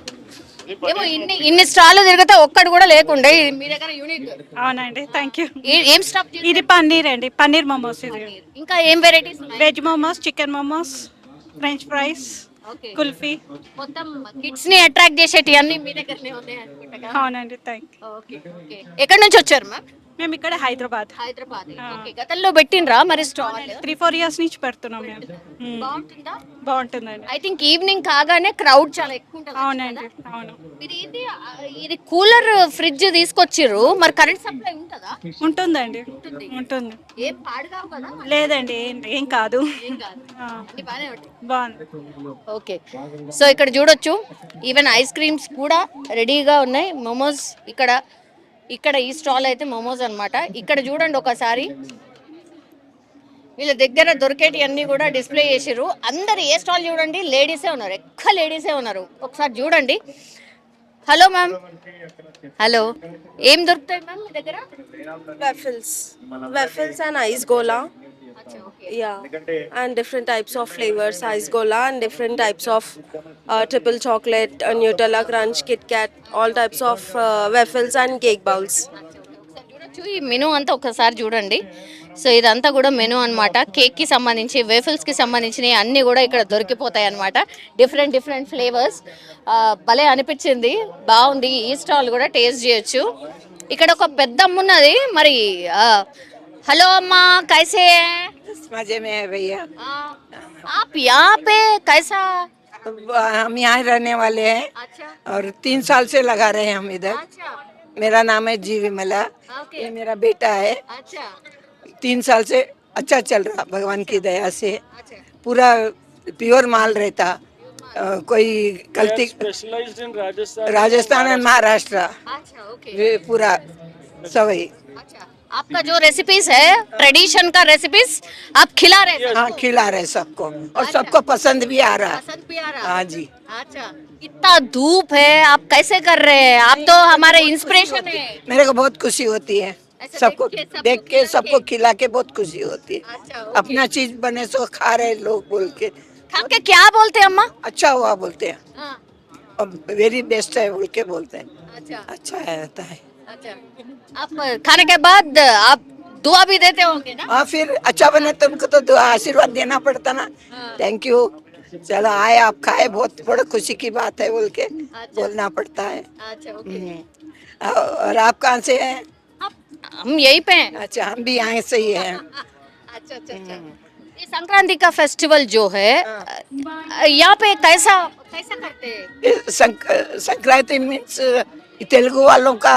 ఏమో ఇన్ని స్టాల్ తిరిగితే ఒక్కడు కూడా లేకుండే, మీ దగ్గర యూనిక్. అవునండి, థ్యాంక్ యూ. ఏం స్టాప్? ఇది పన్నీర్ అండి, పన్నీర్ మోమోస్. ఇది ఇంకా ఏం varieties? Veg momos, chicken momos, French fries, kulfi. మొత్తం కిడ్స్ ని అట్రాక్ట్ చేసేటి అన్ని మీ దగ్గరనే ఉన్నాయి అనుకుంటా. అవునండి, థ్యాంక్ యూ. ఓకే. ఎక్కడి నుంచి వచ్చారు మ్యామ్? మేము ఇక్కడ హైదరాబాద్. ఓకే. గతంలో పెట్టినరా మరి స్టాల్? 3-4 years నుంచి పెడుతున్నాం మేము. బాగుంటుందా? బాగుంటుందండి. ఐ థింక్ ఈవినింగ్ కాగానే క్రౌడ్ చాలా ఎక్కువ ఉంటుంది. అవునండి, అవును. మీరు ఏంటి ఇది కూలర్ ఫ్రిడ్జ్ తీసుకొచ్చిర్రు, మరి కరెంట్ సప్లై ఉంటుందా? ఉంటుందండి, ఉంటుంది. ఏం పాడుగావు కదా? లేదండి, ఏం కాదు. అన్ని బాగానే ఉంటాయి. బాగుంది. ఓకే. సో ఇక్కడ చూడొచ్చు, ఈవెన్ ఐస్ క్రీమ్స్ కూడా రెడీగా ఉన్నాయి. మోమోస్ ఇక్కడ ఈ స్టాల్ అయితే మోమోస్ అన్నమాట. ఇక్కడ చూడండి ఒకసారి, వీళ్ళ దగ్గర దొరికేటి అన్ని కూడా డిస్ప్లే చేసిర్రు. అందరు ఏ స్టాల్ చూడండి లేడీసే ఉన్నారు, ఎక్కువ లేడీసే ఉన్నారు. ఒకసారి చూడండి. Hello ma'am. హలో, ఏం దొరుకుతాయి మ్యామ్ మీ దగ్గర? Waffles and ice gola. Yeah, and different types of flavors, ice gola and different types of triple chocolate, Nutella crunch, Kit Kat, all types of waffles and cake bowls. చూడొచ్చు ఈ menu అంతా ఒకసారి చూడండి. So ఇదంతా కూడా menu అనమాట. కేక్కి సంబంధించి, వేఫల్స్కి సంబంధించినవి అన్నీ కూడా ఇక్కడ దొరికిపోతాయి అనమాట. Different flavours. భలే అనిపించింది, బాగుంది. ఈ స్టాల్ కూడా టేస్ట్ చేయొచ్చు. ఇక్కడ ఒక పెద్ద అమ్మున్నది మరి. हेलो अम्मा, कैसे हैं? मजे में है भैया। आप यहाँ पे कैसा? हम यहाँ रहने वाले हैं। अच्छा। और 3 साल से लगा रहे हैं हम इधर। अच्छा। मेरा नाम है जी विमला। ये मेरा बेटा है। अच्छा। 3 साल से अच्छा चल रहा, भगवान की दया से। अच्छा। पूरा प्योर माल रहता, कोई गलती। राजस्थान एंड महाराष्ट्र। अच्छा, ओके। ये पूरा सवई। अच्छा, आपका जो रेसिपीज है, ट्रेडिशन का रेसिपीज आप खिला रहे हैं? हाँ, खिला रहे सबको, और सबको पसंद भी आ रहा। पसंद भी आ रहा? हाँ जी। अच्छा, इतना धूप है, आप कैसे कर रहे हैं? आप तो हमारे इंस्पिरेशन है। मेरे को बहुत खुशी होती है सबको देख के, सबको खिला के बहुत खुशी होती है। अच्छा, अपना चीज बने सो खा रहे लोग बोल के। खा के क्या बोलते हैं अम्मा? अच्छा हुआ बोलते हैं, हाँ। वेरी बेस्ट है बोल के बोलते हैं, अच्छा अच्छा रहता है। अच्छा आप खाने के बाद आप दुआ भी देते होंगे ना? हाँ, फिर अच्छा बने तो उनको तो दुआ आशीर्वाद देना पड़ता ना। थैंक यू, चलो आए आप खाए, बहुत बड़ा खुशी की बात है बोल के बोलना पड़ता है। अच्छा ओके और आप कहाँ से हैं? हम यहीं पे हैं। अच्छा, हम भी यहाँ से ही हैं। अच्छा अच्छा अच्छा ये संक्रांति का फेस्टिवल जो है यहाँ पे कैसा कैसा करते हैं? ये संक्रांति मीन्स तेलुगु वालों का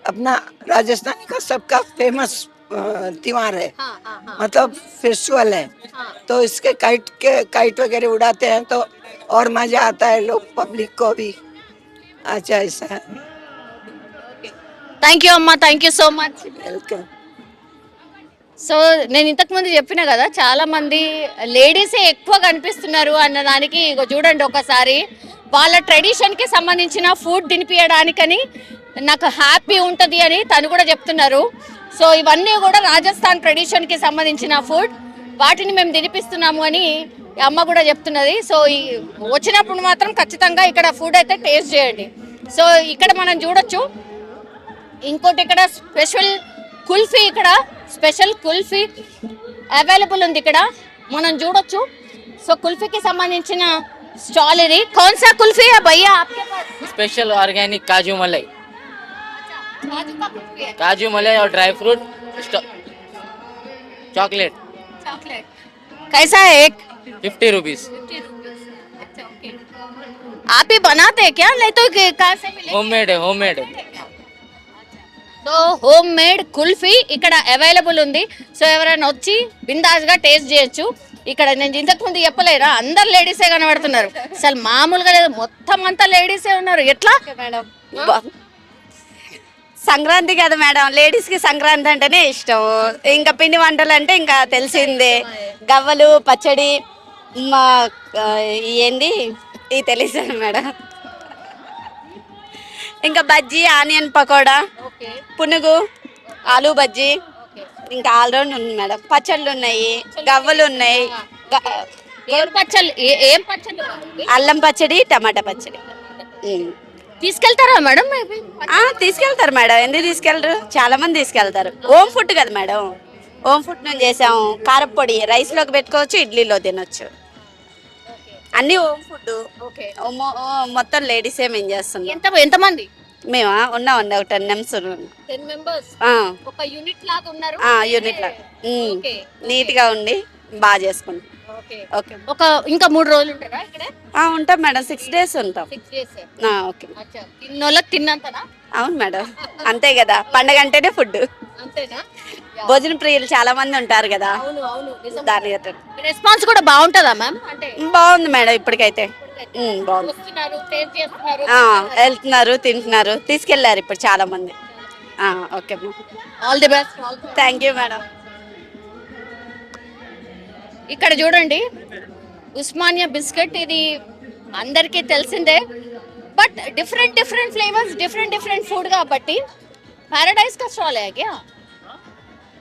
अपना राजस्थानी का सबका फेमस त्योहार है, हाँ हाँ हाँ मतलब फेस्टिवल है। तो इसके काइट वगैरह उड़ाते हैं तो और मजा आता है, लोग पब्लिक को भी। अच्छा, ऐसा है। థ్యాంక్ యూ అమ్మా thank you so much welcome. So నేను ఇంతకుముందు చెప్పిన కదా చాలా మంది లేడీసే ఎక్కువ కనిపిస్తున్నారు అన్న దానికి ఇగో చూడండి ఒకసారి వాళ్ళ ట్రెడిషన్కి సంబంధించిన ఫుడ్ తినిపించడానికని నాకు హ్యాపీ ఉంటుంది అని తను కూడా చెప్తున్నారు. సో ఇవన్నీ కూడా రాజస్థాన్ ట్రెడిషన్కి సంబంధించిన ఫుడ్, వాటిని మేము తినిపిస్తున్నాము అని అమ్మ కూడా చెప్తున్నది. సో వచ్చినప్పుడు మాత్రం ఖచ్చితంగా ఇక్కడ ఫుడ్ అయితే టేస్ట్ చేయండి. సో ఇక్కడ మనం చూడొచ్చు ఇంకోటి ఇక్కడ స్పెషల్ కుల్ఫీ, ఇక్కడ స్పెషల్ కుల్ఫీ అవైలబుల్ ఉంది ఇక్కడ మనం చూడొచ్చు. సో కుల్ఫీకి సంబంధించిన స్టాల్ ఇది. కౌన్ సా కుల్ఫీ है भैया आपके पास? स्पेशल ऑर्गेनिक काजू मलाई, काजू का कुल्फी है, काजू मलाई और ड्राई फ्रूट चॉकलेट चॉकलेट कैसा है एक? 50 रुपीज। 50 रुपीस। अच्छा ओके आप ही बनाते हैं क्या, नहीं तो कहाँ से मिले? होममेड है, होममेड है। సో హోమ్ మేడ్ కుల్ఫీ ఇక్కడ అవైలబుల్ ఉంది. సో ఎవరైనా వచ్చి బిందాస్గా టేస్ట్ చేయొచ్చు. ఇక్కడ నేను ఇంతకుముందు చెప్పలేరా, అందరు లేడీసే కనబడుతున్నారు, అసలు మామూలుగా లేదు, మొత్తం అంతా లేడీసే ఉన్నారు. ఎట్లా మేడం సంక్రాంతి కదా మేడం, లేడీస్ కి సంక్రాంతి అంటేనే ఇష్టం. ఇంకా పిండి వంటలు అంటే ఇంకా తెలిసిందే, గవ్వలు, పచ్చడి, మా ఏంది ఇది తెలుసు మేడం. ఇంకా బజ్జీ, ఆనియన్ పకోడా, పునుగు, ఆలూ బజ్జీ, ఇంకా ఆల్రౌండ్ ఉంది మేడం. పచ్చళ్ళు ఉన్నాయి, గవ్వలు ఉన్నాయి, ఏం పచ్చళ్ళు ఏం పచ్చళ్ళు? అల్లం పచ్చడి, టమాటా పచ్చడి. తీసుకెళ్తారా మేడం? తీసుకెళ్తారు మేడం, ఎందుకు తీసుకెళ్ళరు, చాలా మంది తీసుకెళ్తారు. హోమ్ ఫుడ్ కదా మేడం, హోమ్ ఫుడ్ నుంచి చేసాము. కారపొడి రైస్లోకి పెట్టుకోవచ్చు, ఇడ్లీలో తినొచ్చు, అన్ని హోమ్ ఫుడ్. మొత్తం లేడీసే మేము చేస్తున్నాం. ఎంతమంది? మేమా ఉన్నామండి, ఒక 10 members 10 మెంబర్స్ ఒక యూనిట్ లాగా ఉన్నారు. యూనిట్ లా నీట్ గా ఉండి బాగా చేసుకుంటాం. ఓకే, ఒక ఇంకా 3 రోజులు ఉంటారా ఇక్కడ? ఉంటాం మేడం, 6 days ఉంటాం. 6 days. ఓకే, తిన్నోళ్ళకి తిన్నంతనా? అవును మేడం, అంతే కదా, పండగ అంటేనే ఫుడ్. అంతేనా? భోజన ప్రియులు చాలా మంది ఉంటారు కదా, అవును అవును. దాని రెస్పాన్స్ కూడా బాగుంటుందా మ్యామ్? అంటే బాగుంది మేడం, ఇప్పటికైతే బాగుంది. వస్తున్నారు, టేస్ట్ చేస్తున్నారు, వెళ్తున్నారు, తింటున్నారు, తీసుకెళ్లారు ఇప్పుడు చాలా మంది. Okay all the best. Thank you madam. ఇక్కడ చూడండి ఉస్మానియా బిస్కెట్, ఇది అందరికీ తెలిసిందే, but different different flavours, different different food కాబట్టి पैराडाइज का स्टॉल है क्या?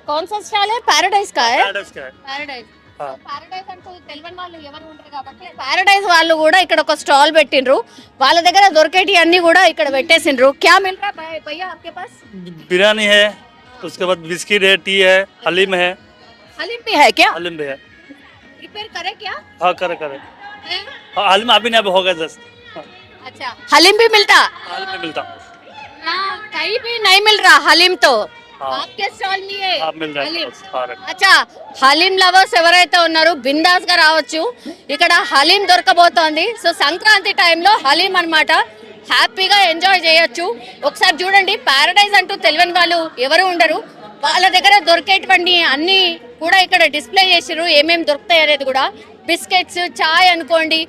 कौन सा स्टॉल है? पैराडाइज का है. पैराडाइज पैराडाइज అంటూ తెలియని వాళ్ళు ఎవరు ఉంటారు కాబట్టి पैराडाइज వాళ్ళు కూడా ఇక్కడ ఒక స్టాల్ పెట్టిండ్రు. వాళ్ళ దగ్గర దొరికేటి అన్ని కూడా ఇక్కడ పెట్టేసిండ్రు. क्या मिल रहा है भैया आपके पास? बिरयानी है, उसके बाद बिस्किट है, टी है, हलीम है। हलीम भी है क्या? हलीम भी है। प्रिपेयर करे क्या? हाँ करे हलीम अभी नहीं, हो गया 10। अच्छा, हलीम भी मिलता? हलीम भी मिलता, कहीं भी नहीं मिल रहा हलीम तो आपके स्टॉल में है. मिल रहा हलीम. है। అచ్చా, హలీం లవర్స్ ఎవరైతే ఉన్నారో బిందాస్ గా రావచ్చు, ఇక్కడ హలీం దొరకబోతోంది. సో సంక్రాంతి టైంలో హలీం అన్నమాట, హ్యాపీగా ఎంజాయ్ చేయొచ్చు. ఒకసారి చూడండి, ప్యారడైజ్ అంటూ తెలియని వాళ్ళు ఎవరు ఉండరు, వాళ్ళ దగ్గర దొరికేటువంటి అన్ని కూడా ఇక్కడ డిస్ప్లే చేసిర్రు, ఏమేమి దొరుకుతాయి అనేది కూడా. బిస్కెట్స్, చాయ్ అనుకోండి,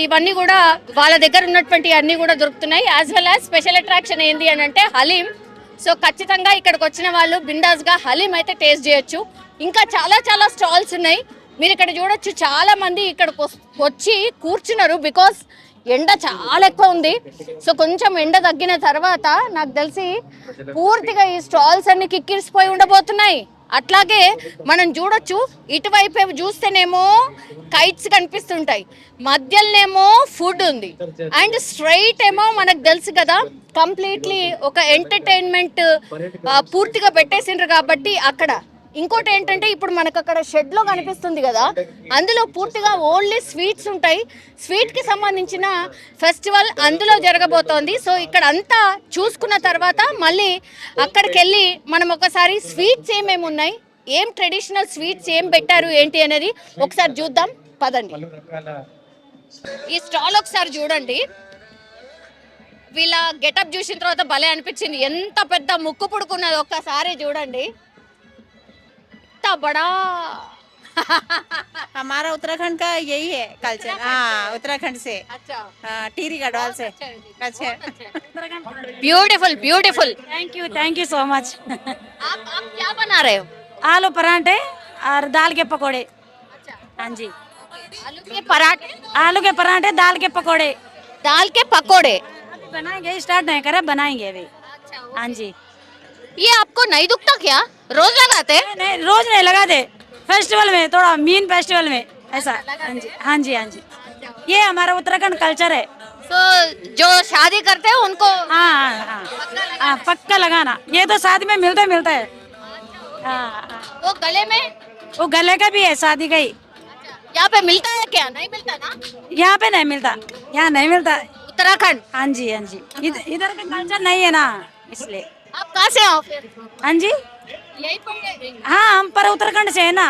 ఇవన్నీ కూడా వాళ్ళ దగ్గర ఉన్నటువంటి అన్నీ కూడా దొరుకుతున్నాయి. As well as special attraction ఏంటి అని అంటే హలీం. సో ఖచ్చితంగా ఇక్కడికి వచ్చిన వాళ్ళు బిందాస్గా హలీం అయితే టేస్ట్ చేయొచ్చు. ఇంకా చాలా చాలా స్టాల్స్ ఉన్నాయి, మీరు ఇక్కడ చూడొచ్చు. చాలా మంది ఇక్కడికి వచ్చి కూర్చున్నారు, బికాస్ ఎండ చాలా ఎక్కువ ఉంది. సో కొంచెం ఎండ తగ్గిన తర్వాత నాకు తెలిసి పూర్తిగా ఈ స్టాల్స్ అన్ని కిక్కిరిసిపోయి ఉండబోతున్నాయి. అట్లాగే మనం చూడొచ్చు, ఇటువైపు చూస్తేనేమో కైట్స్ కనిపిస్తుంటాయి, మధ్యలోనేమో ఫుడ్ ఉంది, అండ్ స్ట్రైట్ ఏమో మనకు తెలుసు కదా కంప్లీట్లీ ఒక ఎంటర్టైన్మెంట్ పూర్తిగా పెట్టేసిండ్రు కాబట్టి అక్కడ. ఇంకోటి ఏంటంటే ఇప్పుడు మనకు అక్కడ షెడ్ లో కనిపిస్తుంది కదా, అందులో పూర్తిగా ఓన్లీ స్వీట్స్ ఉంటాయి. స్వీట్ కి సంబంధించిన ఫెస్టివల్ అందులో జరగబోతోంది. సో ఇక్కడ అంతా చూసుకున్న తర్వాత మళ్ళీ అక్కడికి వెళ్ళి మనం ఒకసారి స్వీట్స్ ఏమేమి ఉన్నాయి, ఏం ట్రెడిషనల్ స్వీట్స్ ఏం పెట్టారు ఏంటి అనేది ఒకసారి చూద్దాం, పదండి. ఈ స్టాల్ ఒకసారి చూడండి, వీళ్ళ గెటప్ చూసిన తర్వాత భలే అనిపించింది. ఎంత పెద్ద ముక్కు పుడుకున్నది ఒక్కసారి చూడండి, बड़ा हमारा उत्तराखंड का यही है कल्चर। हाँ, उत्तराखंड से। अच्छा, टिहरी गढ़वाल से। अच्छा, beautiful beautiful. Thank you so much. आप क्या बना रहे हो? आलू पराठे और दाल के पकोड़े। हाँ जी, आलू के पराठे, आलू के पराठे, दाल के पकोड़े दाल के पकोड़े बनाएंगे, स्टार्ट नहीं करे, बनाएंगे अभी। हाँ जी, ये आपको नहीं दुखता क्या? रोज लगाते हैं? नहीं रोज नहीं लगाते, फेस्टिवल में, थोड़ा मीन फेस्टिवल में ऐसा। हाँ जी, हाँ जी, हाँ जी, ये हमारा उत्तराखंड कल्चर है। तो जो शादी करते हैं उनको हाँ हाँ हाँ, पक्का लगाना, ये तो शादी में मिलता है। हाँ, वो गले में, वो गले का भी है, शादी का ही। यहाँ पे मिलता है क्या? नहीं मिलता ना, यहाँ पे नहीं मिलता, यहाँ नहीं मिलता। उत्तराखंड। हाँ जी, हाँ जी, इधर का कल्चर नहीं है ना, इसलिए। आप कहाँ से आओ फिर? हाँ जी, यही पर। हाँ हम पर उत्तराखंड से है ना,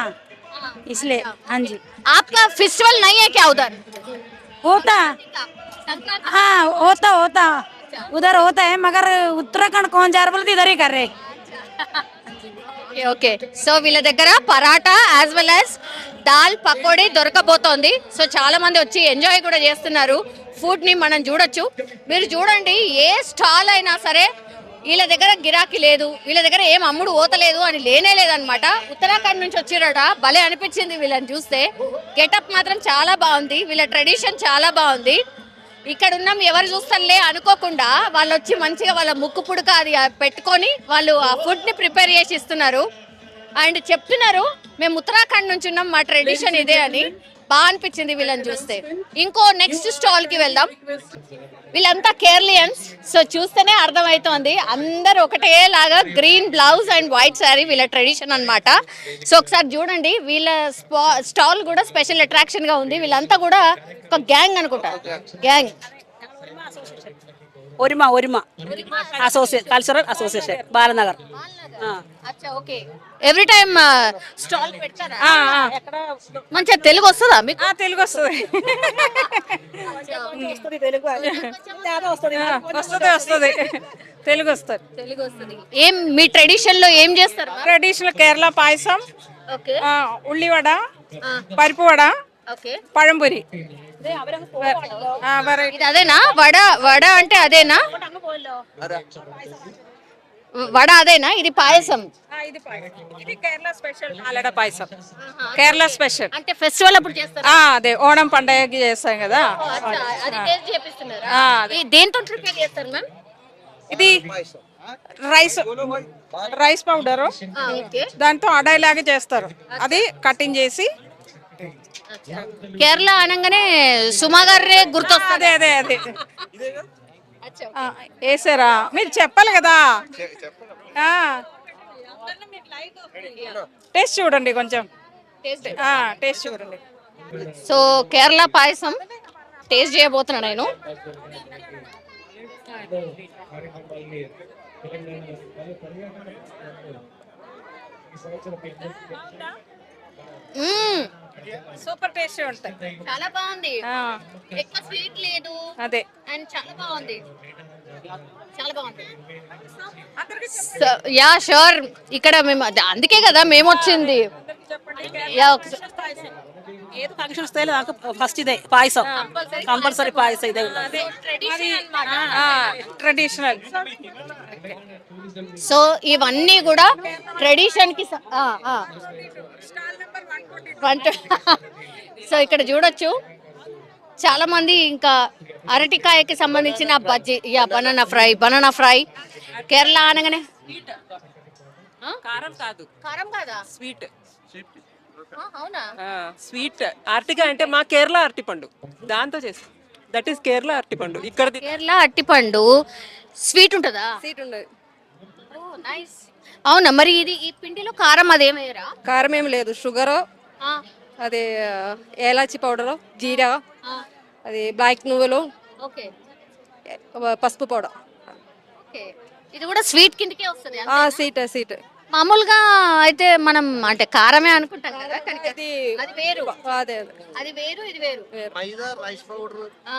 इसलिए। हाँ जी, आपका फेस्टिवल नहीं है क्या उधर? होता, हाँ होता उधर होता है, मगर उत्तराखंड कौन जा रहा बोलते इधर ही कर रहे। ఓకే, సో వీళ్ళ దగ్గర paratha as well as dal pakoda దొరకబోతోంది. సో చాలా మంది వచ్చి ఎంజాయ్ కూడా చేస్తున్నారు. ఫుడ్ ని మనం చూడొచ్చు. మీరు చూడండి, ఏ స్టాల్ అయినా సరే వీళ్ళ దగ్గర గిరాకీ లేదు, వీళ్ళ దగ్గర ఏం అమ్ముడు ఓతలేదు అని లేనే లేదనమాట. ఉత్తరాఖండ్ నుంచి వచ్చిరట, భలే అనిపించింది వీళ్ళని చూస్తే. గెటప్ మాత్రం చాలా బాగుంది, వీళ్ళ ట్రెడిషన్ చాలా బాగుంది. ఇక్కడ ఉన్నాం ఎవరు చూస్తారులే అనుకోకుండా వాళ్ళు వచ్చి మంచిగా వాళ్ళ ముక్కు పుడక అది పెట్టుకొని వాళ్ళు ఆ ఫుడ్ ని ప్రిపేర్ చేసి ఇస్తున్నారు. అండ్ చెప్తున్నారు మేము ఉత్తరాఖండ్ నుంచి ఉన్నాం, మా ట్రెడిషన్ ఇదే అని. బాగా అనిపించింది వీళ్ళని చూస్తే. ఇంకో నెక్స్ట్ స్టాల్ కి వెళ్దాం. వీళ్ళంతా కేరళియన్స్, సో చూస్తేనే అర్థమవుతోంది. అందరు ఒకటేలాగా green blouse and white sari వీళ్ళ ట్రెడిషన్ అన్నమాట. సో ఒకసారి చూడండి, వీళ్ళ స్టాల్ కూడా స్పెషల్ అట్రాక్షన్ గా ఉంది. వీళ్ళంతా కూడా ఒక గ్యాంగ్ అనుకుంటా, గ్యాంగ్. ओरिमा एसोसिएट कल्चरल एसोसिएशन बालनगर। అచ్చా, ఓకే. ఎవ్రీ టైమ్ స్టాల్ పెడతారా? మంచిగా తెలుగు వస్తుందా మీకు? తెలుగు వస్తుంది, తెలుగు వస్తుంది. ఏం మీ ట్రెడిషన్ లో ఏం చేస్తారు? ట్రెడిషనల్ కేరళ పాయసం, ఓకే, ఉల్లివడ, పరిపు వడ, ఓకే, పഴంపొరి. ఇది అదేనా? వడ అంటే అదేనా? వడ అదేనా? ఇది పాయసం, ఇది కేరళ స్పెషల్ ఆలడ పాయసం, కేరళ స్పెషల్. అంటే ఫెస్టివల్ అప్పుడు చేస్తారు. అదే ఓణం పండగకి చేస్తాం కదా, అది టేస్ట్ చేపిస్తున్నారు. ఇది దేంతో ప్రిపేర్ చేస్తారు మ్యామ్? ఇది రైస్ పౌడర్, ఓకే, దాంతో అడాయిలాగా చేస్తారు. అది కటింగ్ చేసి. కేరళ అనగానే సుమా గారే గుర్తొస్తుంది. అదే వేసారా? మీరు చెప్పాలి కదా. టేస్ట్ చూడండి కొంచెం, టేస్ట్ చూడండి. సో కేరళ పాయసం టేస్ట్ చేయబోతున్నా నేను. సూపర్ టేస్ట్ ఉంటుంది, చాలా బాగుంది. ఎక్కువ స్వీట్ లేదు, అదే, అండ్ చాలా బాగుంది, చాలా బాగుంది. యా షూర్, ఇక్కడ మేము అందుకే కదా మేము వచ్చింది. ఏది ఫంక్షన్ స్టైల్ ఫస్ట్ ఇదే పాయసం, కంపల్సరీ పాయసం ఇదే ట్రెడిషనల్. సో ఇవన్నీ కూడా ట్రెడిషన్ కి. సో ఇక్కడ చూడొచ్చు చాలా మంది ఇంకా అరటికాయకి సంబంధించిన బజ్జీ, బనానా ఫ్రై. కేరళ అనగానే కారం కాదు, కారం కాదా? స్వీట్. అవునా? స్వీట్ అరటికాయ అంటే మా కేరళ అరటిపండు, దాంతో చేస్తాం. దట్ ఈస్ కేరళ అరటిపండు. ఇక్కడ కేరళ అట్టిపండు స్వీట్ ఉంటుందా? Sweet ఉండదు. నైస్. అవునా? మరి ఇది ఈ పిండిలో కారం అదేమయ్యరా? కారం ఏం లేదు, షుగర్, అదే ఏలాచి పౌడర్, జీరా, అది బ్లాక్ నువ్వులు, ఓకే పసుపు పౌడర్. ఓకే. ఇది కూడా స్వీట్ కిందకే వస్తుంది. సీట్ మామూలుగా అయితే మనం అంటే కారమే అనుకుంటాం కదా, కానీ అది అది వేరు. అదే అది వేరు, ఇది వేరు. मैदा राइस पाउडर ఆ,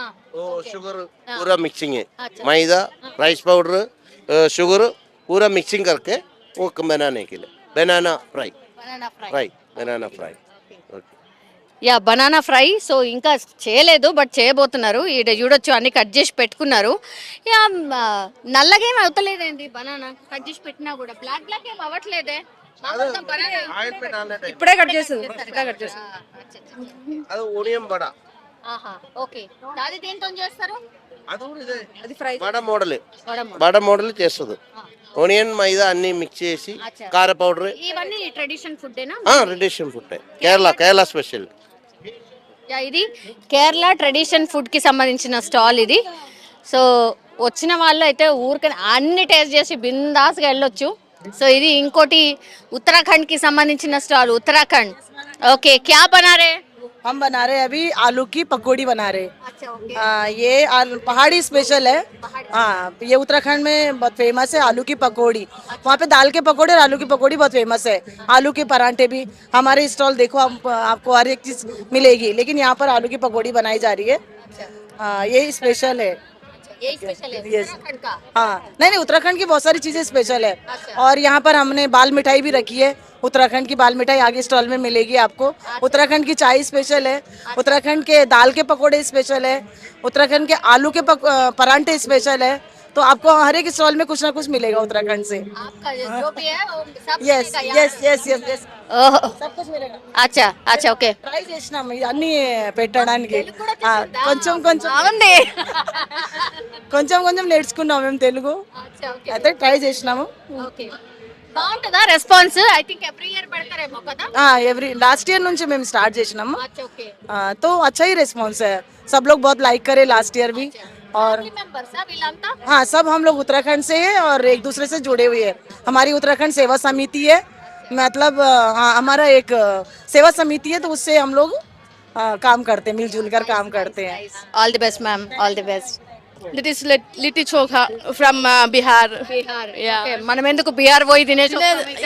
शुगर पूरा मिक्सिंग है. मैदा राइस पाउडर शुगर पूरा मिक्सिंग करके वो बनाने के लिए banana fry banana fry. Fry banana fry. Yeah, banana fry. So ఇంకా చేయలేదు, బట్ చేయబోతున్నారు. ఈడ చూడొచ్చు అన్ని కట్ చేసి పెట్టుకున్నారు. యా, నల్లగా ఏం అవుతలేదండి బనానా కట్ చేసి పెట్టినా కూడా. బ్లాక్ బ్లాక్ ఏం అవ్వట్లేదే. ఇప్పుడే కట్ చేసింది. ಅದು ओनियन बड़ा ఆహా, ఓకే. అది దేంతో చేస్తారు? అది ఫ్రై. బడా మోడల్ చేస్తుంది. ఓనియన్ మైదా అన్ని మిక్స్ చేసి కార పౌడర్ ఇవన్నీ ట్రెడిషన్ ఫుడ్డేనా? Tradition food Kerala special. Yeah, ఇది కేరళ ట్రెడిషన్ ఫుడ్ కి సంబంధించిన స్టాల్ ఇది. సో వచ్చిన వాళ్ళు అయితే ఊరికనే అన్ని టేస్ట్ చేసి బిందాస్గా వెళ్ళొచ్చు. సో ఇది ఇంకోటి ఉత్తరాఖండ్ కి సంబంధించిన స్టాల్. ఉత్తరాఖండ్. ఓకే, క్యా బనారే? हम बना रहे हैं अभी आलू की पकौड़ी बना रहे हैं. अच्छा, ओके. ये पहाड़ी स्पेशल है. हाँ, ये उत्तराखंड में बहुत फेमस है आलू की पकौड़ी. वहाँ पे दाल के पकौड़े और आलू की पकौड़ी बहुत फेमस है. आलू के परांठे भी हमारे स्टॉल देखो, आपको हर एक चीज मिलेगी, लेकिन यहाँ पर आलू की पकौड़ी बनाई जा रही है. हाँ, ये स्पेशल है. यही स्पेशल है Yes. उत्तराखंड का. हाँ, नहीं उत्तराखंड की बहुत सारी चीजें स्पेशल है. और यहाँ पर हमने बाल मिठाई भी रखी है. उत्तराखंड की बाल मिठाई आगे स्टॉल में मिलेगी आपको. उत्तराखंड की चाय स्पेशल है. उत्तराखंड के दाल के पकोड़े स्पेशल है. उत्तराखंड के आलू के परांठे स्पेशल है. तो आपको हर एक स्टॉल में कुछ ना कुछ मिलेगा उत्तराखंड से. आपका जो भी है वो सब यस मिलेगा यहाँ. यस यस यस यस ఓహో, सब कुछ मिलेगा. అచ్చా అచ్చా, ఓకే. ట్రై చేసినాం అన్ని పెట్టడానికి. కొంచెం కొంచెం బాగుంది. కొంచెం కొంచెం నేర్చుకున్నాం మేము తెలుగు, అచ్చా, ఓకే. అయితే ట్రై చేసినాము. ఓకే. బాగుంటుందా response? I think every year పెడతారేమో కదా. एवरी लास्ट ईयर నుంచి మేము స్టార్ట్ చేసినాము. అచ్చా, ఓకే. तो अच्छा ही रिस्पॉन्स है. सब लोग बहुत लाइक करे लास्ट ईयर भी. और మెంబర్స్ వీళ్ళంతా? हाँ, सब हम लोग उत्तराखंड से हैं और एक दूसरे से जुड़े हुए हैं. हमारी उत्तराखंड सेवा समिति है, मतलब हाँ हमारा एक सेवा समिति है, तो उससे हम लोग काम करते हैं, मिलजुल कर काम करते हैं. All the best ma'am, all the best. That is Litti Chokha from Bihar. Bihar. Yeah. Okay, మనం ఎందుకు బీహార్ పోయి తినేసి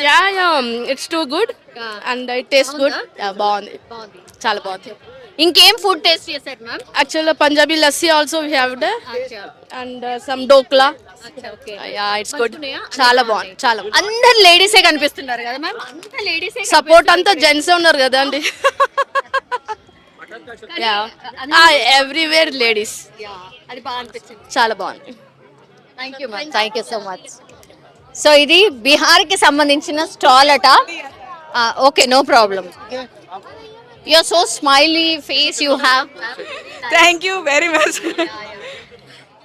Yeah, it's too good and it tastes good. Yeah, బాగుంది, చాలా బాగుంది. ఇంకేం ఫుడ్ టేస్ట్ చేశారు ma'am? Actually, Punjabi lassi also we have there అచ్చా, and some dokla. అచ్చా, ఓకే. Yeah, it's good. మంచిగున్నాయా? చాలా బాగుంది, చాలా బాగుంది. అందరు లేడీసే కనిపిస్తున్నారు కదా మ్యామ్. అంతా లేడీసే. సపోర్ట్ అంతా జెంట్స్ ఉన్నారు కదా అండి. Everywhere ladies. అది బాగా అనిపించింది. చాలా బాగుంది. Thank you ma'am, thank you so much. So ఇది బీహార్ కి సంబంధించిన స్టాల్ అట. Okay, no problem. You are so smiley face you have. Thank you very much.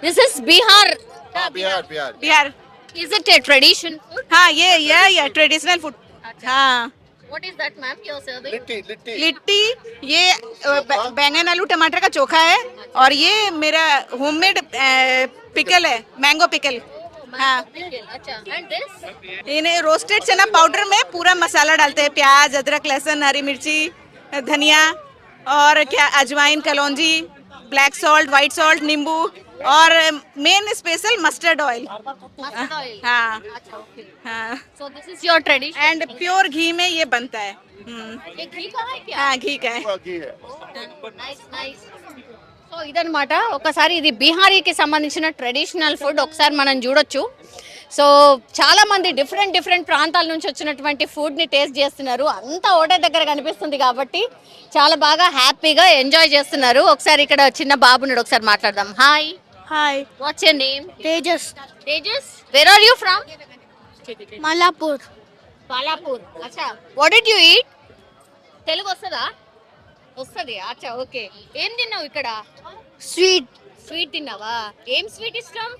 This is Bihar. Bihar. Is it a tradition food? हाँ, ये ट्रेडिशनल फूड. हाँ, what is that ma'am you are serving? Litti, ये बैंगन आलू टमाटर का चोखा है, और ये मेरा होममेड पिकल है, मैंगो पिकल. हाँ, अच्छा, and this? इन्हें रोस्टेड चना पाउडर में पूरा मसाला डालते हैं, प्याज, अदरक, लहसुन, हरी मिर्ची, धनिया, और क्या अजवाइन, कलौंजी, ब्लैक सॉल्ट, वाइट सॉल्ट, नींबू, और main special mustard oil. Mustard oil. हाँ अच्छा, okay. हाँ, So this is your tradition. And pure घी में ये बनता है. ये घी का है क्या? हाँ, घी का है. Nice nice. సో ఇదన్నమాట. ఒకసారి ఇది బీహారీకి సంబంధించిన ట్రెడిషనల్ ఫుడ్ ఒకసారి మనం చూడొచ్చు. సో చాలా మంది డిఫరెంట్ ప్రాంతాల నుంచి వచ్చినటువంటి ఫుడ్ని టేస్ట్ చేస్తున్నారు. అంతా ఒకటే దగ్గర కనిపిస్తుంది కాబట్టి చాలా బాగా హ్యాపీగా ఎంజాయ్ చేస్తున్నారు. ఒకసారి ఇక్కడ చిన్న బాబున్నాడు, ఒకసారి మాట్లాడదాం. Hi. Hi, what's your name? Tejas. Tejas, where are you from? Malapur. Balapur. అచ్చా, what did you eat? Telugu వస్తుందా? వస్తుంది. అచ్చా, ఓకే. ఏం తిన్నావు ఇక్కడ? స్వీట్ తిన్నావా? ఏం స్వీట్ ఇష్టం?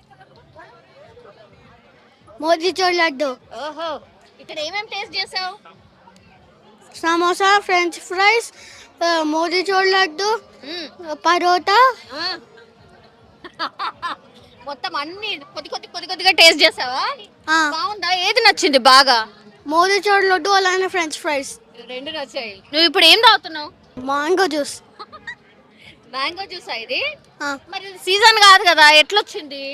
మోతీచూర్ లడ్డు. ఓహో, ఇక్కడ ఏమేమి టేస్ట్ చేసావు? Samosa, french fries, motichoor laddu, parotta. మొత్తం అన్ని కొద్దిగా టేస్ట్ చేసావా? బాగుందా? ఏది నచ్చింది బాగా? మోతీచూర్ లడ్డు అలానే ఫ్రెంచ్ ఫ్రైస్. రెండు నచ్చాయి. నువ్వు ఇప్పుడు ఏం తాగుతున్నావు? Mango juice. మ్యాంగో జ్యూస్ ఇది. మరి సీజన్ కాదు కదా, ఎట్లొచ్చింది?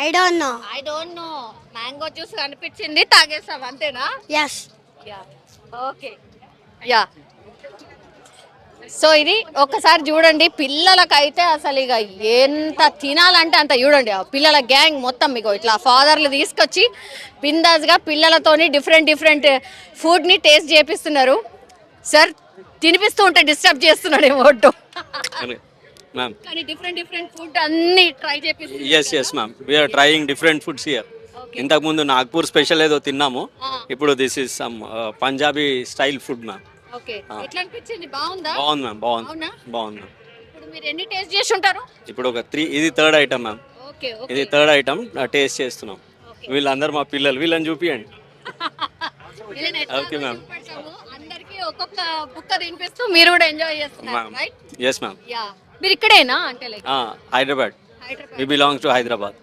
I don't know. Mango juice కనిపించింది, తాగేసావు అంతేనా? ఎస్. ఓకే. యా. సో ఇది ఒక్కసారి చూడండి, పిల్లలకైతే అసలు ఇక ఎంత తినాలంటే అంత చూడండి. ఆ పిల్లల గ్యాంగ్ మొత్తం మీకు ఇట్లా ఫాదర్లు తీసుకొచ్చి బిందాస్గా పిల్లలతోని డిఫరెంట్ ఫుడ్ని టేస్ట్ చేపిస్తున్నారు. సార్ తినిపిస్తూ ఉంటే డిస్టర్బ్ చేస్తున్నాడు ఏమో. మ్యామ్ కానీ డిఫరెంట్ ఫుడ్ అన్ని ట్రై చేపిస్తున్నారు. Yes ma'am we are trying different foods here. ఇంతకుముందు నాగ్పూర్ స్పెషల్ ఏదో తిన్నాము, ఇప్పుడు this is some Punjabi style food ma'am. Okay. ఎట్లా అనిపించింది? బాగుందా? బాగుంది మ్యామ్, అవునా? బాగుంది మ్యామ్. ఇప్పుడు మీరు ఎన్ని టేస్ట్ చేసి ఉంటారు? ఇప్పుడు ఒక 3, ఇది థర్డ్ ఐటమ్ మ్యామ్. ఓకే. ఇది థర్డ్ ఐటమ్ టేస్ట్ చేస్తున్నాం. వీళ్ళందరూ మా పిల్లలు, వీళ్ళని చూపియండి. Okay ma'am. అందరికి ఒక్కొక్క బుక్క తినిపిస్తూ మీరు కూడా ఎంజాయ్ చేస్తున్నారు, రైట్? Yes ma'am. యా. మీరు ఇక్కడేనా? అంటే like Hyderabad. We belongs to Hyderabad.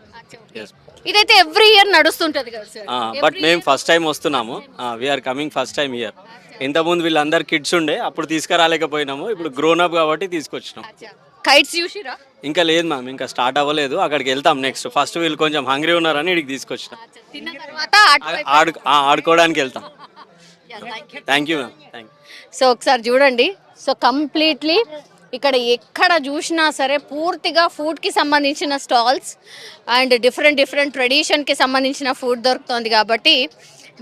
Yes. ఇదైతే ఎవ్రీ ఇయర్ నడుస్తుంటది కదా సార్? బట్ మేము ఫస్ట్ టైం వస్తున్నాము. We're coming first time year. ఇంతకుముందు వీళ్ళందరు కిడ్స్ ఉండే, అప్పుడు తీసుకురాలేకపోయినాము. ఇప్పుడు గ్రోన్ అప్ కాబట్టి తీసుకొచ్చినాం. కైట్స్ చూసిరా? ఇంకా లేదు మ్యామ్, ఇంకా స్టార్ట్ అవ్వలేదు. అక్కడికి వెళ్తాం నెక్స్ట్. ఫస్ట్ వీళ్ళు కొంచెం హంగ్రీ ఉన్నారని ఇక్కడికి తీసుకొచ్చినాం. తిన్న తర్వాత ఆడుకోవడానికి వెళ్తాం. Thank you ma'am. Thank you. So ఒకసారి చూడండి. సో కంప్లీట్లీ ఇక్కడ ఎక్కడ చూసినా సరే పూర్తిగా ఫుడ్కి సంబంధించిన స్టాల్స్ అండ్ డిఫరెంట్ ట్రెడిషన్కి సంబంధించిన ఫుడ్ దొరుకుతుంది కాబట్టి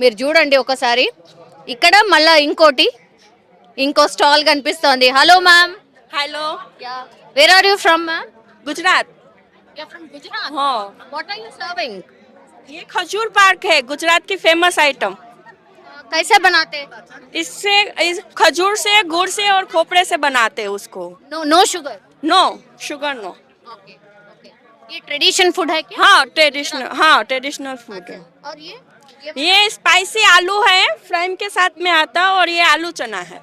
మీరు చూడండి ఒకసారి. ఇక్కడ మళ్ళీ ఇంకో స్టాల్ కనిపిస్తోంది. Hello ma'am. Hello, where are you from ma'am? Gujarat. From Gujarat. हाँ, వాట్ ఆర్ యూ సర్వింగ్? ये खजूर पार्क है, गुजरात की फेमस आइटम. कैसे बनाते? इससे इस खजूर से, गुड़ से और खोपड़े से बनाते हैं उसको. No sugar. No sugar, no. Okay. ये ट्रेडिशन फूड है क्या? हाँ, ट्रेडिशनल फूड है. और ये स्पाइसी आलू है, फ्राइम के साथ में आता और ये आलू चना है.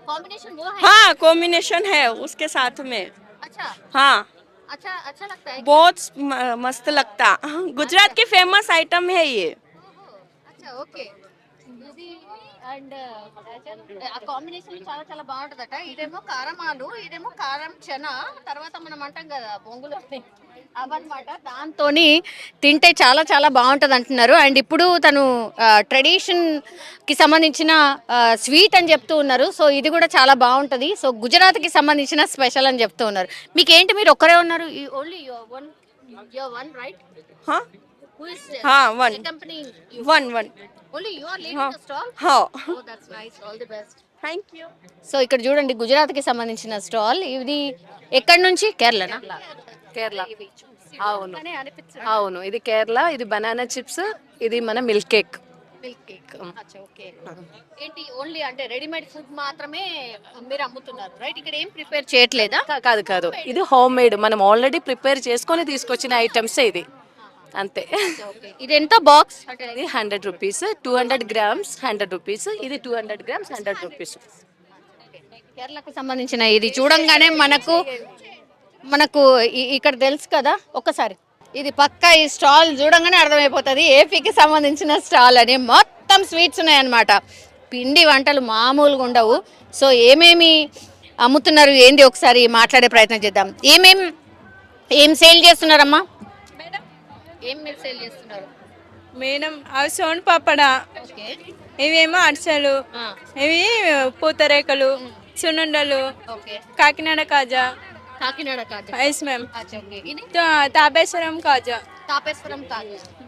कॉम्बिनेशन वो है? हाँ, कॉम्बिनेशन है उसके साथ में. अच्छा. हाँ, अच्छा लगता है. बहुत मस्त लगता. गुजरात की फेमस आइटम है ये. अच्छा, ఓకే. ఇది అండ్ ఆ కాంబినేషన్ చాలా బాగుంటుందట. ఇదేమో కారం ఆలు, ఇదేమో కారం చనా, తర్వాత మనం అంటాం కదా బొంగులు అవన్నమాట. దాంతోని తింటే చాలా బాగుంటుంది అంటున్నారు. అండ్ ఇప్పుడు తను ట్రెడిషన్కి సంబంధించిన స్వీట్ అని చెప్తూ ఉన్నారు. సో ఇది కూడా చాలా బాగుంటుంది. సో గుజరాత్కి సంబంధించిన స్పెషల్ అని చెప్తూ ఉన్నారు. మీకేంటి, మీరు ఒక్కరే ఉన్నారు? Only your one right? हाँ Who is हाँ, one. accompanying you? one. Only you are leading हाँ. the stall? हाँ. Oh, that's nice. All the best. Thank you. So ఇక్కడ చూడండి గుజరాత్కి సంబంధించిన స్టాల్. ఇది ఎక్కడి నుంచి? కేరళనా? కేరళ. అవును, ఇది కేరళ. ఇది బనానా చిప్స్, ఇది మన milk cake. Milk cake. Okay. ఏంటి ఓన్లీ అంటే రెడీమేడ్ ఫుడ్ మాత్రమే మీరు అమ్ముతున్నారు, రైట్? ఇక్కడ ఏం ప్రిపేర్ చేయట్లేదా? కాదు, ఇది హోమ్ మేడ్. మనం ఆల్రెడీ ప్రిపేర్ చేసుకొని తీసుకొచ్చిన ఐటమ్స్ ఇది, అంతే. ఇది ఎంత బాక్స్? ఇది 100 రూపీస్, 200 గ్రామ్స్ 100 రూపీస్. ఇది 200 గ్రామ్స్ 100 రూపీస్. కేరళకు సంబంధించిన ఇది చూడంగానే మనకు ఇక్కడ తెలుసు కదా. ఒక్కసారి ఇది పక్కా ఈ స్టాల్ చూడంగానే అర్థమైపోతుంది ఏపీకి సంబంధించిన స్టాల్ అని. మొత్తం స్వీట్స్ ఉన్నాయన్నమాట. పిండి వంటలు మామూలుగా ఉండవు. సో ఏమేమి అమ్ముతున్నారు ఏంది ఒకసారి మాట్లాడే ప్రయత్నం చేద్దాం. ఏం సేల్ చేస్తున్నారమ్మా? ఏం మీరు సేల్ చేస్తున్నారు మేడం? అవి సోన్ పాపడా, ఇవేమో అరిసెలు, ఇవి పూతరేకలు, సున్నుండలు, కాకినాడ కాజా. Yes ma'am. తాపేశ్వరం కాజా,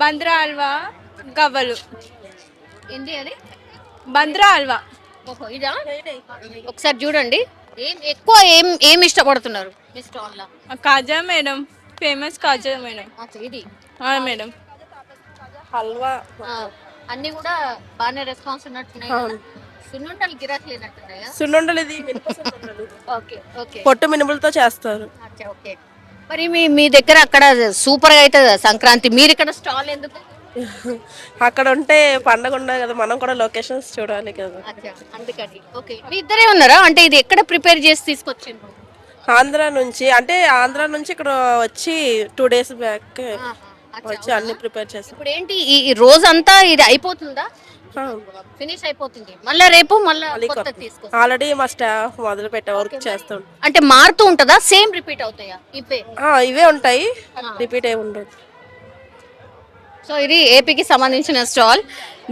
బంద్రా హల్వా, గవ్వలు. ఏంటి అది? బంద్రా హల్వా. ఇదా? ఒకసారి చూడండి. ఎక్కువ ఏం ఇష్టపడుతున్నారు మీ స్టాల్ లో? కాజా మేడం, ఫేమస్ కాజా మేడం. ఇది మేడం. హల్వా అన్ని కూడా బాగానే రెస్పాన్స్ ఉన్నట్టున్నాయి. సున్నుండలు గిరాకీ లేనట్టున్నాయా? సున్నుండలు ఇది ఓకే. పొట్టు మినుములతో చేస్తారు. ఓకే. మరి మీ దగ్గర అక్కడ సూపర్ గా అవుతుంది సంక్రాంతి. మీరు ఇక్కడ స్టాల్ ఎందుకు? అక్కడ ఉంటే పండగ ఉండదు కదా, మనం కూడా లొకేషన్స్ చూడాలి కదా. అందుకని ఓకే. మీ ఇద్దరే ఉన్నారా? అంటే ఇది ఎక్కడ ప్రిపేర్ చేసి తీసుకొచ్చిండ్రు? ఆంధ్ర నుంచి ఇక్కడ వచ్చి 2 days బ్యాక్ వచ్చి అన్ని ప్రిపేర్ చేస్తాం. ఇప్పుడు ఏంటి ఈ రోజంతా ఇది అయిపోతుందా? ఫినిష్ అయిపోతుంది, మళ్ళీ రేపు మళ్ళీ తీసుకొస్తా. ఆల్రెడీ మా స్టాఫ్ మొదలు పెట్టే వర్క్ చేస్తాం. అంటే మారుతూ ఉంటుందా? సేమ్ రిపీట్ అవుతాయా ఇవే? ఇవే ఉంటాయి, రిపీట్ అయి ఉండదు. సో ఇది ఏపీకి సంబంధించిన స్టాల్.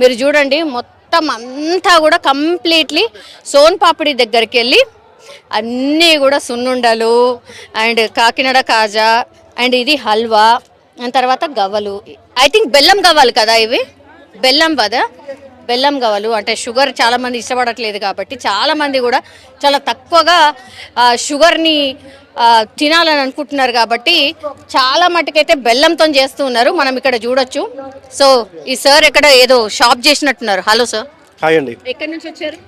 మీరు చూడండి, మొత్తం అంతా కూడా కంప్లీట్లీ సోన్ పాపిడి దగ్గరికి వెళ్ళి అన్నీ కూడా సున్నుండలు అండ్ కాకినాడ కాజా అండ్ ఇది హల్వా అండ్ తర్వాత గవ్వలు. ఐ థింక్ బెల్లం గవ్వలు కదా ఇవి, బెల్లం గవ్వలు. అంటే షుగర్ చాలా మంది ఇష్టపడట్లేదు కాబట్టి చాలా మంది కూడా చాలా తక్కువగా షుగర్ని తినాలని అనుకుంటున్నారు కాబట్టి చాలా మటుకైతే బెల్లంతో చేస్తూ ఉన్నారు. మనం ఇక్కడ చూడొచ్చు. సో ఈ సార్ ఇక్కడ ఏదో షాప్ చేసినట్టున్నారు. Hello sir. హాయ్ అండి. ఎక్కడి నుంచి వచ్చారు?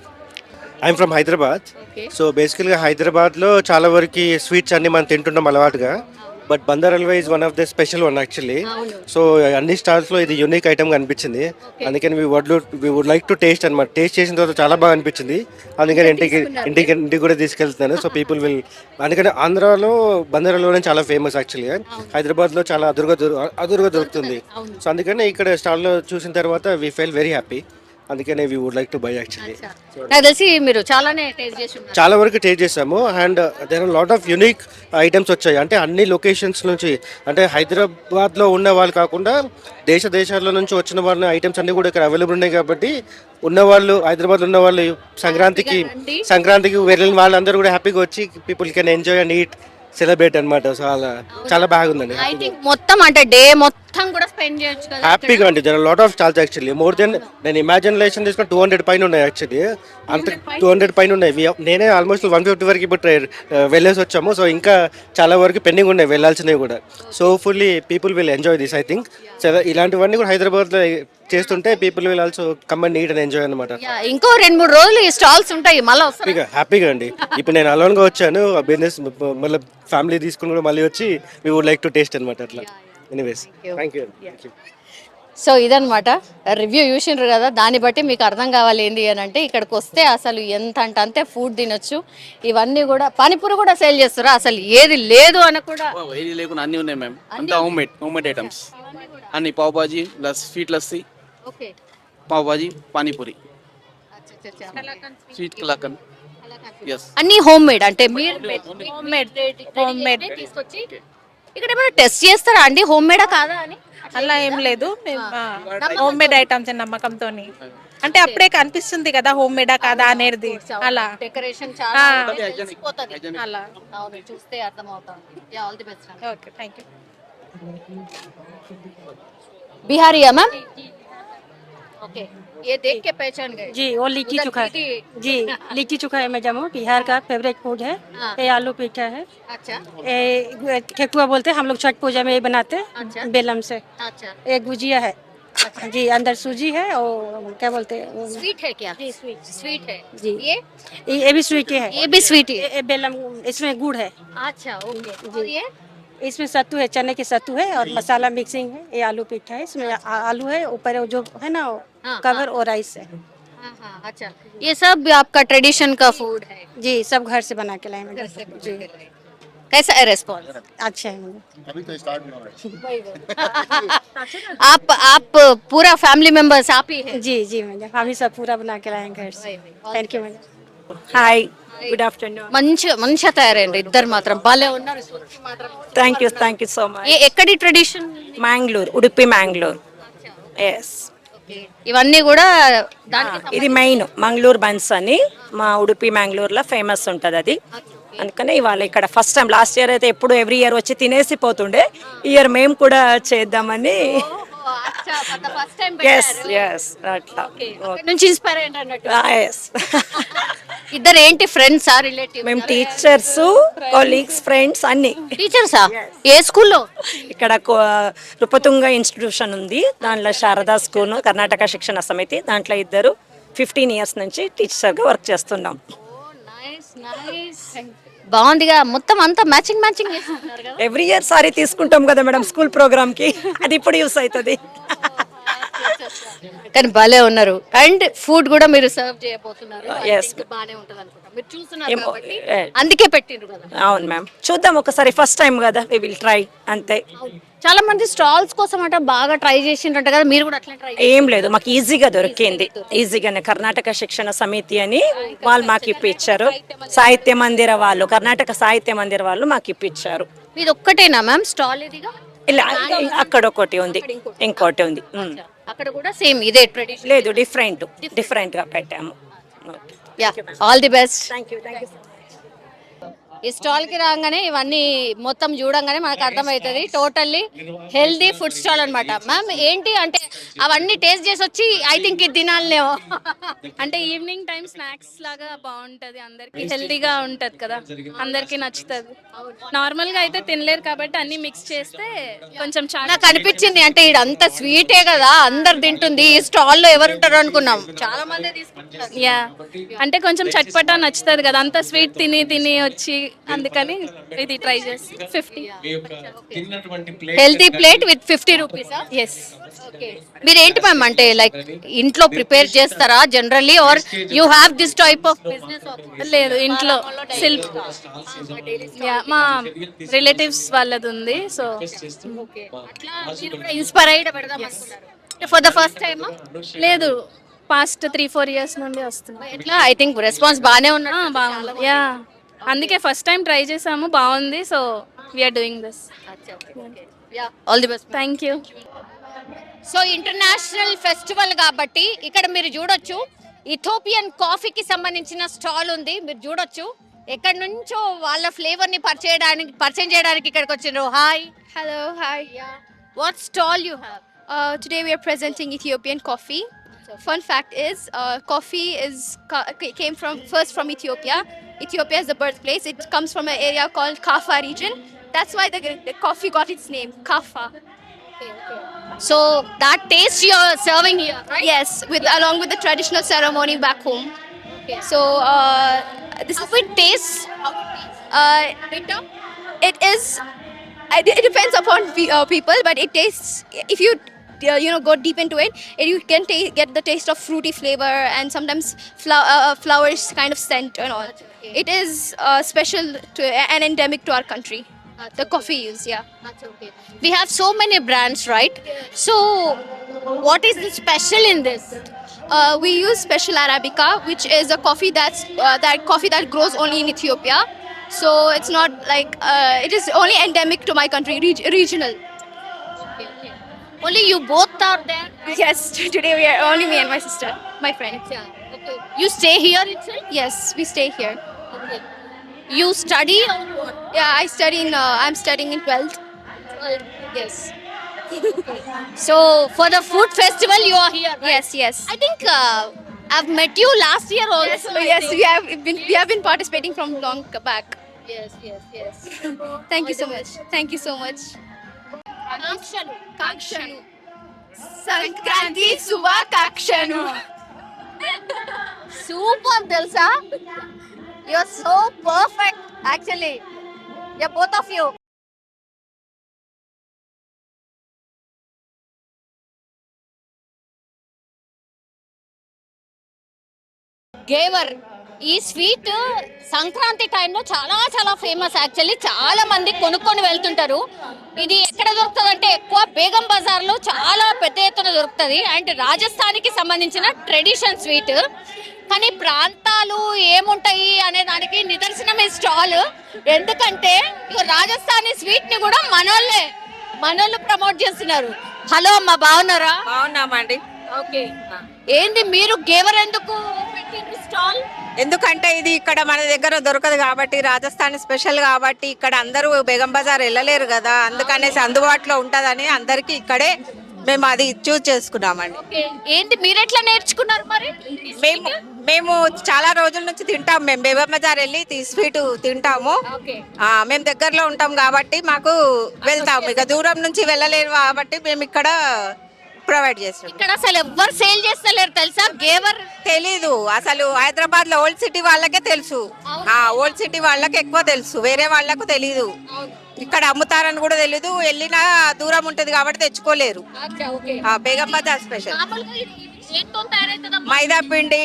I'm from Hyderabad. సో బేసికల్గా హైదరాబాద్లో చాలా వరకు స్వీట్స్ అన్ని మనం తింటున్నాం అలవాటుగా, but Bandar halwa is one of the special one actually. So అన్ని స్టాల్స్లో ఇది యూనిక్ ఐటమ్ అనిపించింది, అందుకని we would like to taste అనమాట. టేస్ట్ చేసిన తర్వాత చాలా బాగా అనిపించింది, అందుకని ఇంటికి కూడా తీసుకెళ్తున్నాను. సో పీపుల్ విల్, అందుకని ఆంధ్రాలో బందర్ హల్వా చాలా ఫేమస్ యాక్చువల్గా, హైదరాబాద్లో చాలా అదురుగా దొరుకుతుంది. సో అందుకని ఇక్కడ స్టాల్లో చూసిన తర్వాత వీ ఫెల్ వెరీ హ్యాపీ, అందుకనే we would like to buy actually. నాకు తెలిసి మీరు చాలానే టేస్ట్ చేసి ఉన్నారు. చాలా వరకు టేస్ట్ చేసాము and there are lot of unique items వచ్చాయి. అంటే అన్ని లొకేషన్స్ నుంచి, అంటే హైదరాబాద్లో ఉన్న వాళ్ళు కాకుండా దేశాల నుంచి వచ్చిన వాళ్ళ ఐటమ్స్ అన్ని కూడా ఇక్కడ అవైలబుల్ ఉన్నాయి కాబట్టి ఉన్నవాళ్ళు, హైదరాబాద్లో ఉన్న వాళ్ళు సంక్రాంతికి వెళ్ళిన వాళ్ళందరూ కూడా హ్యాపీగా వచ్చి people can enjoy and eat, celebrate అనమాట. చాలా బాగుందండి. ఐ థింక్ మొత్తం అంటే డే మొత్తం కూడా స్పెండ్ చేయొచ్చు కదా హ్యాపీగా అండి. There are lot of stalls actually, more then నేను ఇమాజినేషన్ తీసుకుని 200 పైన ఉన్నాయి యాక్చువల్లీ. అంత 200 పైన ఉన్నాయి. నేనే ఆల్మోస్ట్ 150 వరకు ఇప్పుడు వెళ్ళేసి వచ్చాము. సో ఇంకా చాలా వరకు పెండింగ్ ఉన్నాయి వెళ్ళాల్సినవి కూడా. So fully people will enjoy this I think. ఇలాంటివన్నీ కూడా హైదరాబాద్లో చేస్తుంటే people will also come and eat and enjoy అనమాట. ఇంకో 2-3 రోజులు ఈ స్టాల్స్ ఉంటాయి మళ్ళీ హ్యాపీగా అండి. ఇప్పుడు నేను అలోన్గా వచ్చాను, బిజినెస్ మళ్ళీ ఫ్యామిలీ తీసుకుని కూడా మళ్ళీ వచ్చి we would like to taste అనమాట అట్లా. Anyways thank you. సో ఇదనమాట రివ్యూ చూసిండ్రు కదా, దాన్ని బట్టి మీకు అర్థం కావాలి ఏంటి అని అంటే ఇక్కడికి వస్తే అసలు ఎంత అంటే అంతే ఫుడ్ తినొచ్చు. ఇవన్నీ కూడా పానీపూరి కూడా సేల్ చేస్తారా? అసలు ఏది లేదు అని కూడా ఏది లేకుండా అన్నీ ఉన్నాయి మ్యామ్, అంతా హోమ్ మేడ్ ఐటమ్స్ అన్ని. Pav bhaji plus sweet lassi, pav bhaji, panipuri, sweet kalakand, అన్ని హోమ్ మేడ్. అంటే మీరు తీసుకొచ్చి ఇక్కడ ఏమైనా టెస్ట్ చేస్తారా అండి హోమ్ మేడా కాదా అని? అలా ఏం లేదు, హోమ్ మేడ్ ఐటమ్స్ నమ్మకంతో. అంటే అప్పుడే కనిపిస్తుంది కదా హోమ్ మేడా కాదా అనేది. అలా డెకరేషన్ అలా చూస్తే అర్థమవుతుంది. All the best. Okay, thank you. Bihari है मैम? ओके, ये देख के पहचान गए जी, वो लिट्टी चोखा जी, लिट्टी चोखा है मेजामो, बिहार का फेवरेट फूड है। ये आलू पीठा है। अच्छा, ये ठेकुआ बोलते हैं हम लोग, छठ पूजा में ये बनाते हैं। अच्छा। बेलम से। अच्छा, एक गुजिया है। जी, अंदर सूजी है और क्या बोलते हैं, स्वीट है क्या? जी, स्वीट है जी। ये भी स्वीट है। ये भी स्वीट है। ये बेलम, इसमें गुड़ है। अच्छा, ओके। और ये इसमें सत्तू है, चने के सत्तू है और मसाला मिक्सिंग है। ये आलू पीठा है, इसमें आलू है, ऊपर जो है ना कवर और राइस है। हाँ, अच्छा, ये सब आपका ट्रेडिशन का फूड है? जी, सब घर से बना के लाए मैंने। जी, कैसा है रेस्पॉन्स? अच्छा है। अभी तो स्टार्ट आप पूरा फैमिली मेंबर्स आप ही है? जी जी मैडम, हम ही सब पूरा बना के लाए हैं घर से। Thank you madam. Hi, good afternoon. మంచిగా తయారైంది ఇద్దరు మాత్రం భలే ఉన్నారు. Thank you so much. ఎక్కడి ట్రెడిషన్? మ్యాంగ్లూర్, ఉడుపి మ్యాంగ్లూర్. ఎస్, ఇవన్నీ కూడా ఇది మెయిన్ మంగళూరు బన్స్ అని మా ఉడుపి మ్యాంగ్లూర్లో ఫేమస్ ఉంటుంది అది. అందుకనే ఇవాళ ఇక్కడ ఫస్ట్ టైం, లాస్ట్ ఇయర్ అయితే ఎప్పుడు ఎవ్రీ ఇయర్ వచ్చి తినేసి పోతుండే, ఇయర్ మేము కూడా చేద్దామని. అట్లా నుంచి ఇన్స్పైర్ అయ్యారు. ఎస్, ఇద్దరు ఏంటి ఫ్రెండ్స్ ఆ రిలేటివ్? మేము టీచర్స్, కొలీగ్స్, ఫ్రెండ్స్ అన్ని. టీచర్సా? ఏ స్కూల్లో? ఇక్కడ రూపతుంగ ఇన్స్టిట్యూషన్ ఉంది, దాంట్లో శారదా స్కూల్, కర్ణాటక శిక్షణ సమితి, దాంట్లో ఇద్దరు 15 years నుంచి టీచర్గా వర్క్ చేస్తున్నాం. బాగుందిగా, మొత్తం అంతా మ్యాచింగ్ చేస్తున్నారు కదా. ఎవ్రీ ఇయర్ సారీ తీసుకుంటాం కదా మేడం స్కూల్ ప్రోగ్రామ్ కి, అది ఇప్పుడు యూస్ అవుతుంది. కానీ భలే ఉన్నారు. అండ్ ఫుడ్ కూడా మీరు సర్వ్ చేయబోతున్నారు. Yes. బాగానే ఉంటుంది అనుకుంటా. మీరు చూస్తున్నారు కాబట్టి అందుకే పెట్టిండ్రు కదా. అవును మ్యామ్, చూద్దాం ఒకసారి, ఫస్ట్ టైం కదా, వి విల్ ట్రై అంతే. చాలా మంది స్టాల్స్ కోసం అంటే బాగా ట్రై చేసిండ్రంట కదా, మీరు కూడా అట్లా ట్రై ఏం లేదు, మాకు ఈజీగా దొరికింది. ఈజీగానే కర్ణాటక శిక్షణ సమితి అని వాళ్ళు మాకు ఇప్పించారు. సాహిత్య మందిర వాళ్ళు, కర్ణాటక సాహిత్య మందిర వాళ్ళు మాకు ఇప్పించారు. మీది ఒక్కటేనా మ్యామ్ స్టాల్ ఇదిగా? ఇలా అక్కడ ఒకటి ఉంది, ఇంకోటి ఉంది. అక్కడ కూడా సేమ్ ఇదే ట్రెడిషన్? లేదు, డిఫరెంట్ గా పెట్టాము. Yeah, all the best. Thank you. ఈ స్టాల్ కి రాగానే ఇవన్నీ మొత్తం చూడంగానే మనకు అర్థమవుతుంది టోటల్లీ హెల్దీ ఫుడ్ స్టాల్ అన్నమాట. మ్యామ్ ఏంటి అంటే అవన్నీ టేస్ట్ చేసి వచ్చి ఐ థింక్ ఇది తినాలేమో. అంటే ఈవినింగ్ టైం స్నాక్స్ లాగా బాగుంటది, అందరికి హెల్తీగా ఉంటది కదా, అందరికి నచ్చుతుంది. నార్మల్ గా అయితే తినలేరు కాబట్టి అన్ని మిక్స్ చేస్తే కొంచెం చాలా నాకు అనిపించింది అంటే ఇదంతా స్వీటే కదా, అందరు తింటుంది, ఈ స్టాల్ లో ఎవరు ఉంటారు అనుకున్నాం. చాలా మంది తీసుకుంటారు. యా, అంటే కొంచెం చట్పటా నచ్చుతుంది కదా, అంత స్వీట్ తిని వచ్చి, అందుకని ఇది ట్రై చేసి 50. Healthy plate with 50 rupees. Yes. మీరు ఏంటి మ్యామ్ అంటే లైక్ ఇంట్లో ప్రిపేర్ చేస్తారా generally, are you have this type of business? లేదు, ఇంట్లో మా రిలేటివ్స్ వాళ్ళది ఉంది. సో ఇన్స్పైర్ అయ్యి పెడదాం అనుకున్నారు ఫర్ ద ఫస్ట్ టైమ్? లేదు, పాస్ట్ 3-4 ఇయర్స్ నుండి వస్తుంది. ఎట్లా? ఐ థింక్ రెస్పాన్స్ బాగానే ఉన్నా. బాగుంది. యా, అందుకే ఫస్ట్ టైం ట్రై చేసాము, బాగుంది. So we're doing this. All the best. Thank you. So international festival కాబట్టి ఇక్కడ మీరు చూడొచ్చు ఇథోపియన్ కాఫీకి సంబంధించిన స్టాల్ ఉంది. మీరు చూడొచ్చు ఎక్కడి నుంచో వాళ్ళ ఫ్లేవర్ ని పరిచయం చేయడానికి ఇక్కడికి వచ్చిండ్రు. Hi. Hello, hi. What stall you have? Today we are presenting Ethiopian coffee. Fun fact is, coffee came first from Ethiopia. Ethiopia is the birthplace. It comes from an area called Kaffa region. That's why the coffee got its name, Kaffa. So that taste you're serving here, right? Yes, along with the traditional ceremony back home. So this How it tastes? bitter. It depends upon people, but it tastes, if you go deep into it, you can get the taste of fruity flavor and sometimes flowers kind of scent and all. It is special and endemic to our country. The coffee use, yeah. We have so many brands, right? So what is the special in this? We use special Arabica, which is a coffee that grows only in Ethiopia. So it's not like it is only endemic to my country, regional. Only you both are there? Yes, today we are only me and my sister, my friend. Okay. You stay here itself? Yes, we stay here. Okay. You study or what? Yeah, I'm studying in 12th. Yes. So for the food festival you are here, right? Yes. I think I've met you last year also. Yes, we have been participating from long back. Yes. Thank you so much. Thank you so much. Kakshanu. Sankranti Subhakakshanu. Super, Dilsa. You're so perfect, actually. Yeah, both of you. Gave our ఈ sweet Sankranti టైంలో చాలా చాలా famous. Actually చాలా మంది కొనుక్కొని వెళ్తుంటారు. ఇది ఎక్కడ దొరుకుతుంది అంటే ఎక్కువ బేగం బజార్లో చాలా పెద్ద ఎత్తున దొరుకుతుంది. అండ్ రాజస్థాన్కి సంబంధించిన ట్రెడిషన్ స్వీట్. కానీ ప్రాంతాలు ఏముంటాయి అనే దానికి నిదర్శనం ఈ స్టాల్. ఎందుకంటే రాజస్థానీ స్వీట్ ని కూడా మనోళ్ళు ప్రమోట్ చేస్తున్నారు. హలో అమ్మా, బాగున్నారా? బాగున్నామండి. ఓకే, ఏంది మీరు గేవర్ ఎందుకు పెట్టిండ్రు స్టాల్? ఎందుకంటే ఇది ఇక్కడ మన దగ్గర దొరకదు కాబట్టి, రాజస్థాన్ స్పెషల్ కాబట్టి, ఇక్కడ అందరూ బేగం బజార్ వెళ్ళలేరు కదా, అందుకనేసి అందుబాటులో ఉంటుందని అందరికీ ఇక్కడే మేము అది చూస్ చేసుకున్నామండి. ఏంటి మీరు ఎట్లా నేర్చుకున్నారు మరి? మేము చాలా రోజుల నుంచి తింటాం. మేము బేగం బజార్ వెళ్ళి స్వీట్ తింటాము. మేము దగ్గరలో ఉంటాం కాబట్టి మాకు వెళ్తాము. ఇక దూరం నుంచి వెళ్ళలేరు కాబట్టి మేము ఇక్కడ ప్రొవైడ్ చేస్తున్నాం. ఇక్కడ అసలు ఎవ్వరు సేల్ చేస్తలేరు తెలుసా, గేవర్ తెలీదు అసలు, హైదరాబాద్ లో ఓల్డ్ సిటీ వాళ్ళకే తెలుసు, ఓల్డ్ సిటీ వాళ్ళకి ఎక్కువ తెలుసు, వేరే వాళ్ళకు తెలీదు. ఇక్కడ అమ్ముతారని కూడా తెలీదు, వెళ్ళినా దూరం ఉంటది కాబట్టి తెచ్చుకోలేరు. బేగం బజార్ స్పెషల్ మైదా పిండి,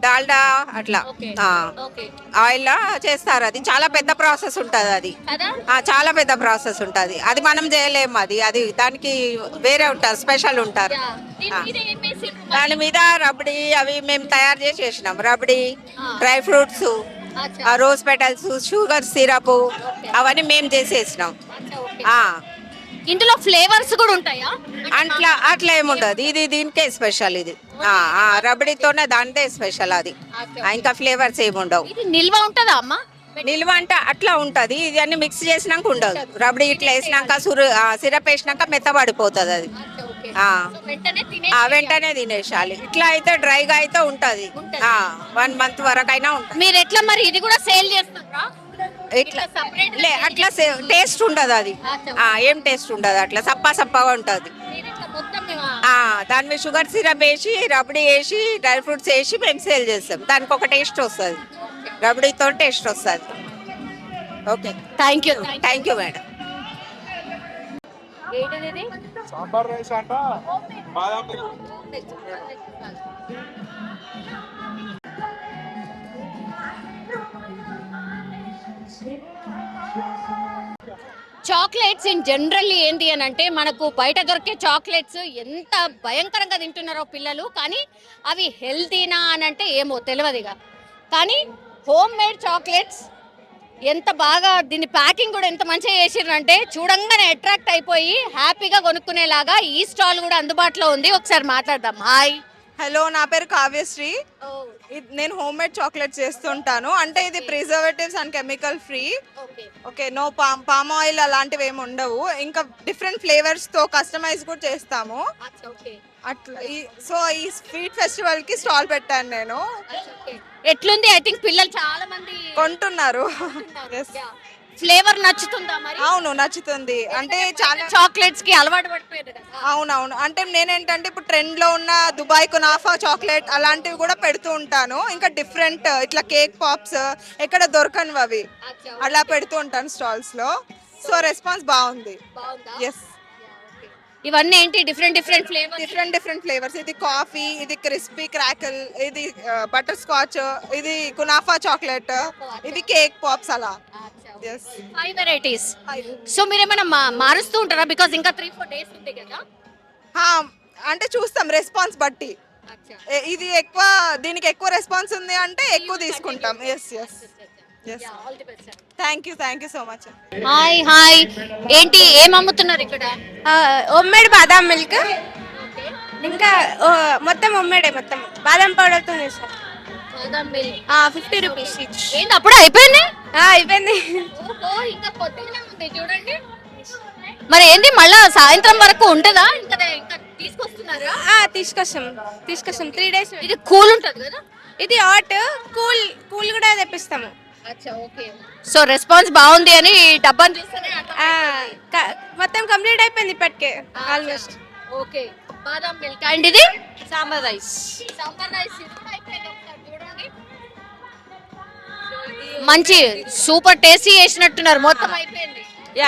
డాల్డా అట్లా ఆయిల్ చేస్తారు. అది చాలా పెద్ద ప్రాసెస్ ఉంటది, అది చాలా పెద్ద ప్రాసెస్ ఉంటది, అది మనం చేయలేము. అది దానికి వేరే ఉంటారు, స్పెషల్ ఉంటారు. దాని మీద రబడి అవి మేము తయారు చేసి చేసినాం. Rabri, dry fruits, rose petals, sugar syrup అవన్నీ మేము చేసేసినాం. ఇందులో ఫ్లేవర్స్ కూడా ఉంటాయా? అట్లా ఏముండదు, ఇది దీనికే స్పెషల్. ఇది రబడితోనే దానిదే స్పెషల్. అది ఇంకా ఫ్లేవర్స్ ఏముండవు. ఇది నిల్వ ఉంటుందా అమ్మా? నిల్వ అంటే అట్లా ఉంటది, ఇది అన్ని మిక్స్ చేసినాక ఉండదు. రబడి ఇట్లా వేసినాక సిరప్ వేసినాక మెత్తబడిపోతుంది అది. వెంటనే తినేసాలి. ఇట్లా అయితే డ్రైగా అయితే ఉంటది, 1 month వరకైనా ఉంటుంది. మీరు ఎట్లా మరి ఇది కూడా సేల్ చేస్తారా? ఇట్లా అట్లా టేస్ట్ ఉండదు అది, ఏం టేస్ట్ ఉండదు, అట్లా సప్పగా ఉంటది. దాని మీద షుగర్ సిరప్ వేసి, రబడి వేసి, డ్రై ఫ్రూట్స్ వేసి మేము సేల్ చేస్తాం. దానికి ఒక టేస్ట్ వస్తుంది, రబడితో టేస్ట్ వస్తుంది. Okay, thank you madam. Sambar rice అంట చాక్లెట్స్ ఇన్ జనరల్లీ ఏంటి అని అంటే, మనకు బయట దొరికే చాక్లెట్స్ ఎంత భయంకరంగా తింటున్నారో పిల్లలు, కానీ అవి హెల్తీనా అని అంటే ఏమో తెలియదుగా. కానీ హోమ్ మేడ్ చాక్లెట్స్ ఎంత బాగా, దీని ప్యాకింగ్ కూడా ఎంత మంచిగా చేసిర్రంటే చూడంగానే అట్రాక్ట్ అయిపోయి హ్యాపీగా కొనుక్కునేలాగా ఈ స్టాల్ కూడా అందుబాటులో ఉంది. ఒకసారి మాట్లాడదాం. హాయ్, హలో, నా పేరు కావ్యశ్రీ. నేను హోమ్ మేడ్ చాక్లెట్ చేస్తుంటాను. అంటే ఇది preservatives and chemical free. Okay, no palm oil అలాంటివి ఏమి ఉండవు. ఇంకా డిఫరెంట్ ఫ్లేవర్స్ తో కస్టమైజ్ కూడా చేస్తాము అట్లా. సో ఈ స్వీట్ ఫెస్టివల్ కి స్టాల్ పెట్టాను నేను. ఎట్లుంది? ఐ థింక్ పిల్లలు చాలా మంది కొంటున్నారు. ఫ్లేవర్ నచ్చుతుందా మరి? అవును, నచ్చుతుంది. అంటే చాలా చాక్లెట్స్ కి అలవాటు పడిపోయారు కదా. అవునవును, అంటే నేనేంటంటే ఇప్పుడు ట్రెండ్ లో ఉన్న దుబాయ్ కునాఫా చాక్లెట్ అలాంటివి కూడా పెడుతూ ఉంటాను. ఇంకా డిఫరెంట్ ఇట్లా కేక్ పాప్స్ ఎక్కడ దొరకనివి అవి అలా పెడుతూ ఉంటాను స్టాల్స్ లో. సో రెస్పాన్స్ బాగుంది. ఎస్, ఇవన్నీ ఏంటి? Different flavours. ఇది కాఫీ, ఇది క్రిస్పీ క్రాకల్, ఇది బటర్ స్కాచ్, ఇది కునాఫా చాక్లెట్, ఇది కేక్ పాప్స్ అలా. 5 varieties. సో మీరేమైనా మారుస్తూ ఉంటారా? బికాజ్ ఇంకా 3-4 days ఉంది కదా. అంటే చూస్తాం రెస్పాన్స్ బట్టి. ఇది ఎక్కువ, దీనికి ఎక్కువ రెస్పాన్స్ ఉంది అంటే ఎక్కువ తీసుకుంటాం. Thank you so much. Hi, ఏంటి ఏం అమ్ముతున్నారు ఇక్కడ? హోమ్మేడ్ బాదాం మిల్క్, ఇంకా మొత్తం హోమ్మేడే, మొత్తం బాదాం పౌడర్తో చేస్తాం. 50 రూపీస్. ఏంటి అప్పుడే అయిపోయింది? అయిపోయింది. ఇంకా కొద్దిగానే ఉంది చూడండి. మరి ఏంటి మళ్ళా సాయంత్రం వరకు ఉంటుందా? ఇంకా తీసుకొస్తున్నారా? తీసుకొస్తాం 3 days. ఇది కూల్ ఉంటుంది కదా? ఇది హాట్, కూల్ కూడా తెప్పిస్తాము. సో రెస్పాన్స్ బాగుంది అని డబ్బాని చూస్తేనే మొత్తం కంప్లీట్ అయిపోయింది ఇప్పటికే almost. Okay, badam milk. And ఇది సాంబార్ రైస్. మంచి సూపర్ టేస్టీ చేసినట్టున్నారు. మొత్తం అయిపోయింది.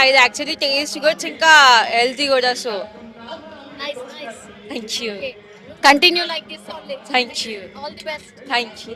ఇది యాక్చువల్లీ టేస్ట్ గుడ్స్, ఇంకా హెల్తీ కూడా. So thank you. Continue like this only. Thank you. All the best. Thank you.